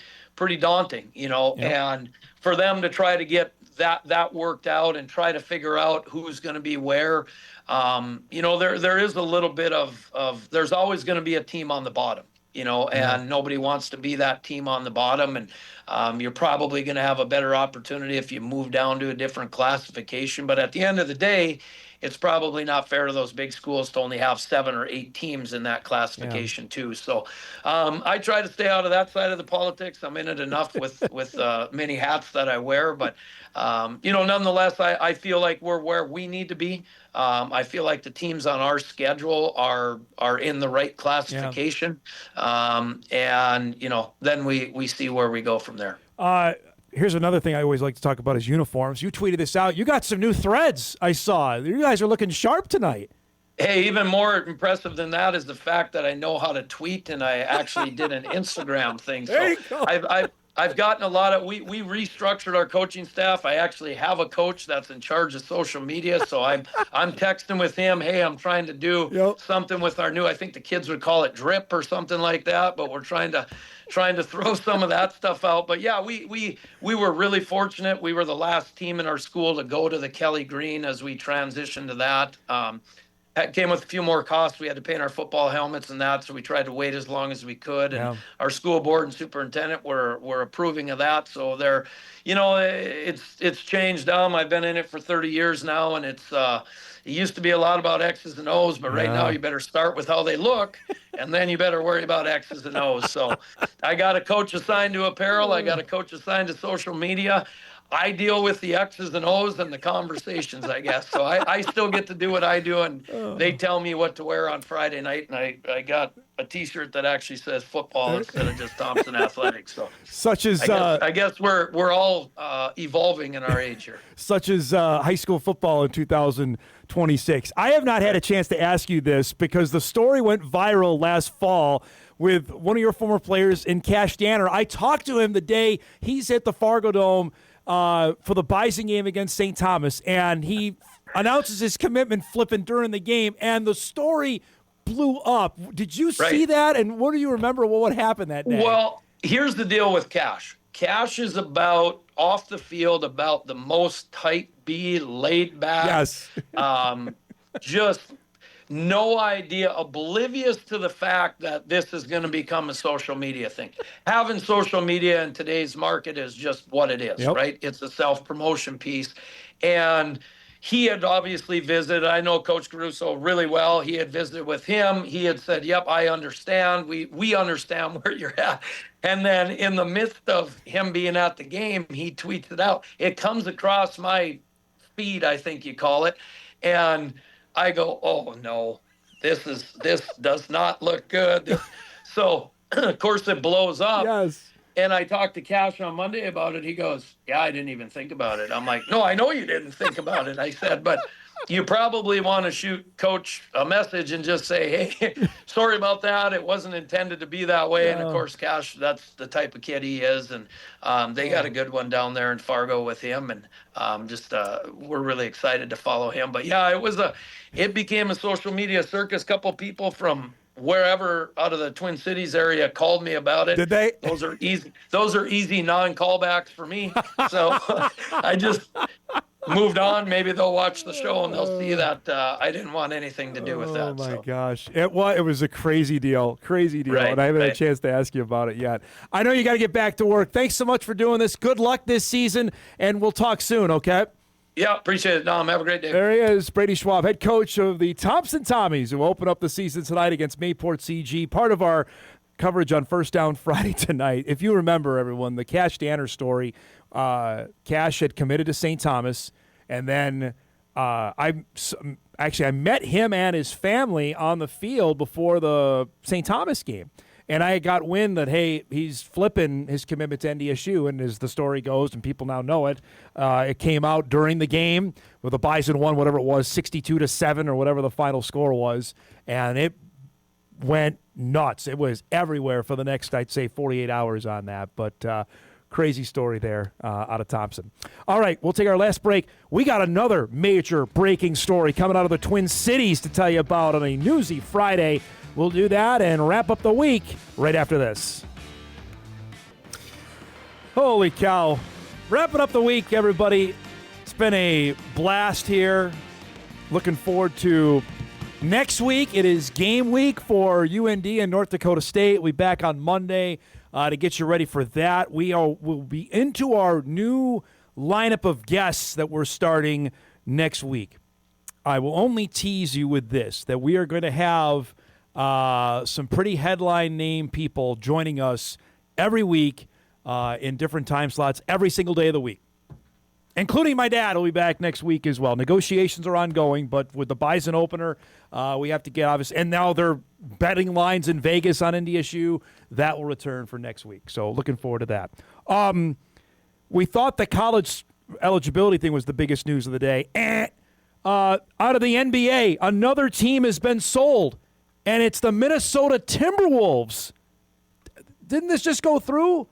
Speaker 12: daunting, and for them to try to get that worked out and try to figure out who's going to be where, there is a little bit of there's always going to be a team on the bottom. and nobody wants to be that team on the bottom. And you're probably going to have a better opportunity if you move down to a different classification. But at the end of the day, it's probably not fair to those big schools to only have 7 or 8 teams in that classification too. So I try to stay out of that side of the politics. I'm in it enough with many hats that I wear, but nonetheless, I feel like we're where we need to be. I feel like the teams on our schedule are in the right classification, and then we see where we go from there.
Speaker 1: Here's another thing I always like to talk about is uniforms. You tweeted this out. You got some new threads, I saw. You guys are looking sharp tonight.
Speaker 12: Hey, even more impressive than that is the fact that I know how to tweet, and I actually did an Instagram thing. So
Speaker 1: there you go.
Speaker 12: I've gotten a lot of, we restructured our coaching staff. I actually have a coach that's in charge of social media. So I'm texting with him. Hey, I'm trying to do something with our new, I think the kids would call it drip or something like that, but we're trying to throw some of that stuff out. But yeah, we were really fortunate. We were the last team in our school to go to the Kelly Green as we transitioned to that. It came with a few more costs. We had to paint our football helmets and that, so we tried to wait as long as we could. And our school board and superintendent were approving of that. So they're, it's changed. I've been in it for 30 years now, and it used to be a lot about X's and O's, but right now you better start with how they look, and then you better worry about X's and O's. So I got a coach assigned to apparel. I got a coach assigned to social media. I deal with the X's and O's and the conversations, I guess. So I still get to do what I do, and they tell me what to wear on Friday night. And I got a T-shirt that actually says football instead of just Thompson Athletics. So
Speaker 1: such as
Speaker 12: I guess we're all evolving in our age here.
Speaker 1: Such as high school football in 2026. I have not had a chance to ask you this because the story went viral last fall with one of your former players in Cash Danner. I talked to him the day he's at the Fargo Dome for the Bison game against St. Thomas, and he announces his commitment flipping during the game, and the story blew up. Did you see that, and what do you remember what happened that day?
Speaker 12: Well, here's the deal with Cash. Cash is about off the field, about the most type B, laid back, just no idea, oblivious to the fact that this is going to become a social media thing. Having social media in today's market is just what it is, right? It's a self-promotion piece. And he had obviously visited. I know Coach Caruso really well. He had visited with him. He had said, yep, I understand. We understand where you're at. And then in the midst of him being at the game, he tweets it out. It comes across my feed, I think you call it. And I go, oh no, this does not look good. So of course it blows up.
Speaker 1: Yes.
Speaker 12: And I talked to Cash on Monday about it. He goes, yeah, I didn't even think about it. I'm like, no, I know you didn't think about it. I said, but you probably want to shoot Coach a message and just say, hey, sorry about that. It wasn't intended to be that way. And of course, Cash, that's the type of kid he is. And they got a good one down there in Fargo with him. And we're really excited to follow him. But yeah, it became a social media circus. Couple people from wherever out of the Twin Cities area called me about it.
Speaker 1: Did they?
Speaker 12: Those are easy non-callbacks for me. So I just moved on. Maybe they'll watch the show and they'll see that I didn't want anything to do with that.
Speaker 1: Oh my gosh. It was a crazy deal. Right, and I haven't had a chance to ask you about it yet. I know you got to get back to work. Thanks so much for doing this. Good luck this season, and we'll talk soon, okay?
Speaker 12: Yeah, appreciate it, Dom. Have a great day.
Speaker 1: There he is, Brady Schwab, head coach of the Thompson Tommies, who open up the season tonight against Mayport CG. Part of our coverage on First Down Friday tonight. If you remember, everyone, the Cash Danner story, Cash had committed to St. Thomas, and then I met him and his family on the field before the St. Thomas game. And I got wind that, hey, he's flipping his commitment to NDSU, and as the story goes, and people now know it, it came out during the game where the Bison won, whatever it was, 62-7 or whatever the final score was, and it went nuts. It was everywhere for the next, I'd say, 48 hours on that, but crazy story there out of Thompson. All right, we'll take our last break. We got another major breaking story coming out of the Twin Cities to tell you about on a Newsy Friday. We'll do that and wrap up the week right after this. Holy cow. Wrapping up the week, everybody. It's been a blast here. Looking forward to Next week, it is game week for UND and North Dakota State. We'll be back on Monday to get you ready for that. We'll be into our new lineup of guests that we're starting next week. I will only tease you with this, that we are going to have some pretty headline name people joining us every week in different time slots every single day of the week, including my dad will be back next week as well. Negotiations are ongoing, but with the Bison opener, we have to get obvious. And now they're betting lines in Vegas on NDSU. That will return for next week. So looking forward to that. We thought the college eligibility thing was the biggest news of the day. Out of the NBA, another team has been sold, and it's the Minnesota Timberwolves. Didn't this just go through?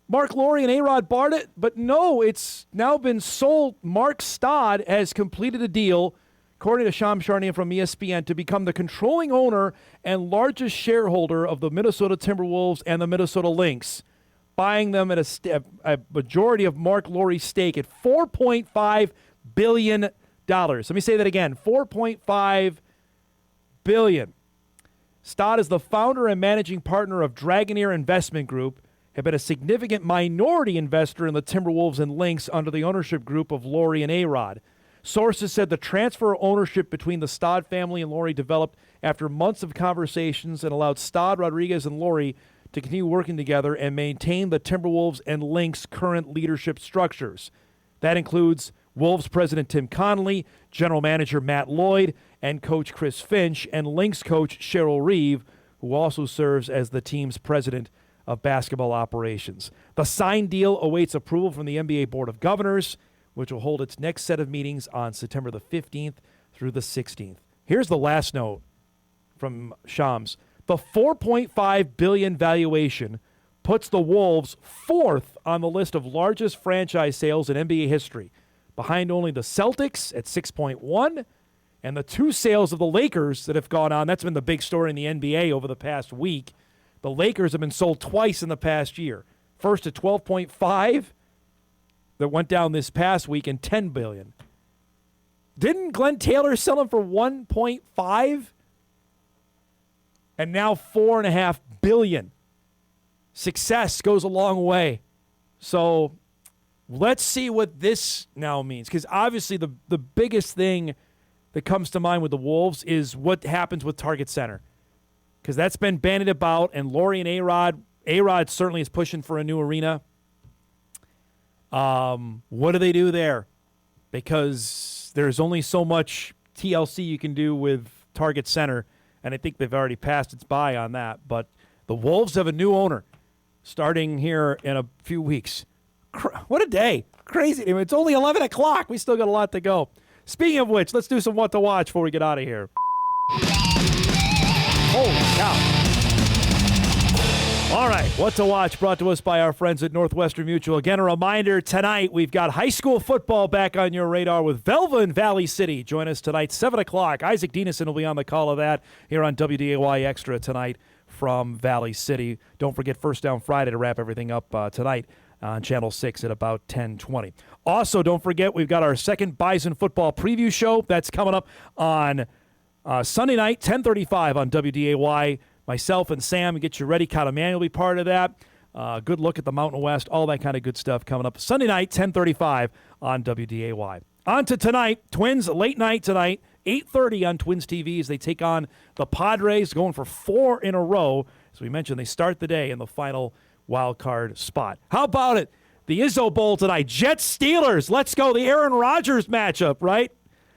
Speaker 1: Mark Lowry and A-Rod Barnett? But no, it's now been sold. Mark Stodd has completed a deal, according to Sham Charania from ESPN, to become the controlling owner and largest shareholder of the Minnesota Timberwolves and the Minnesota Lynx, buying them at a majority of Mark Lowry's stake at $4.5 billion. Let me say that again, $4.5 billion. Stodd is the founder and managing partner of Dragoneer Investment Group, have been a significant minority investor in the Timberwolves and Lynx under the ownership group of Lowry and A-Rod. Sources said the transfer of ownership between the Stodd family and Lowry developed after months of conversations and allowed Stodd, Rodriguez, and Lowry to continue working together and maintain the Timberwolves and Lynx current leadership structures. That includes Wolves president Tim Connolly, general manager Matt Lloyd, and coach Chris Finch, and Lynx coach Cheryl Reeve, who also serves as the team's president of basketball operations. The signed deal awaits approval from the NBA Board of Governors, which will hold its next set of meetings on September the 15th through the 16th. Here's the last note from Shams. The $4.5 billion valuation puts the Wolves fourth on the list of largest franchise sales in NBA history, behind only the Celtics at 6.1 and the two sales of the Lakers that have gone on. That's been the big story in the NBA over the past week. The Lakers have been sold twice in the past year. First at 12.5 that went down this past week, and $10 billion. Didn't Glenn Taylor sell them for 1.5? And now $4.5 billion. Success goes a long way. So let's see what this now means, because obviously the biggest thing that comes to mind with the Wolves is what happens with Target Center, because that's been bandied about, and Lowry and A-Rod certainly is pushing for a new arena. What do they do there? Because there's only so much TLC you can do with Target Center, and I think they've already passed its by on that. But the Wolves have a new owner starting here in a few weeks. What a day. Crazy. It's only 11 o'clock. We still got a lot to go. Speaking of which, let's do some What to Watch before we get out of here. Holy cow. All right, What to Watch brought to us by our friends at Northwestern Mutual. Again, a reminder, tonight we've got high school football back on your radar with Velva and Valley City. Join us tonight, 7 o'clock. Isaac Dienison will be on the call of that here on WDAY Extra tonight from Valley City. Don't forget First Down Friday to wrap everything up tonight on Channel 6 at about 10:20. Also, don't forget, we've got our second Bison football preview show. That's coming up on Sunday night, 10:35 on WDAY. Myself and Sam get you ready. Count Emmanuel will be part of that. Good look at the Mountain West, all that kind of good stuff coming up Sunday night, 10:35 on WDAY. On to tonight, Twins late night tonight, 8:30 on Twins TV as they take on the Padres, going for 4 in a row. As we mentioned, they start the day in the final wild card spot. How about it? The Izzo Bowl tonight. Jets-Steelers. Let's go. The Aaron Rodgers matchup, right?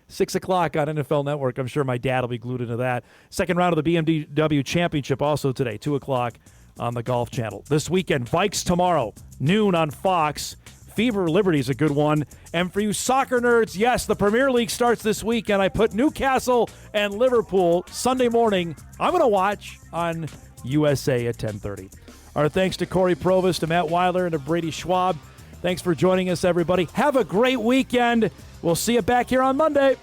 Speaker 1: 6 o'clock on NFL Network. I'm sure my dad will be glued into that. Second round of the BMW Championship also today, 2 o'clock on the Golf Channel. This weekend, Vikes tomorrow, noon on Fox. Fever Liberty is a good one. And for you soccer nerds, yes, the Premier League starts this weekend. I put Newcastle and Liverpool Sunday morning. I'm going to watch on USA at 10:30. Our thanks to Cory Provus, to Matt Weidler, and to Brady Schwab. Thanks for joining us, everybody. Have a great weekend. We'll see you back here on Monday.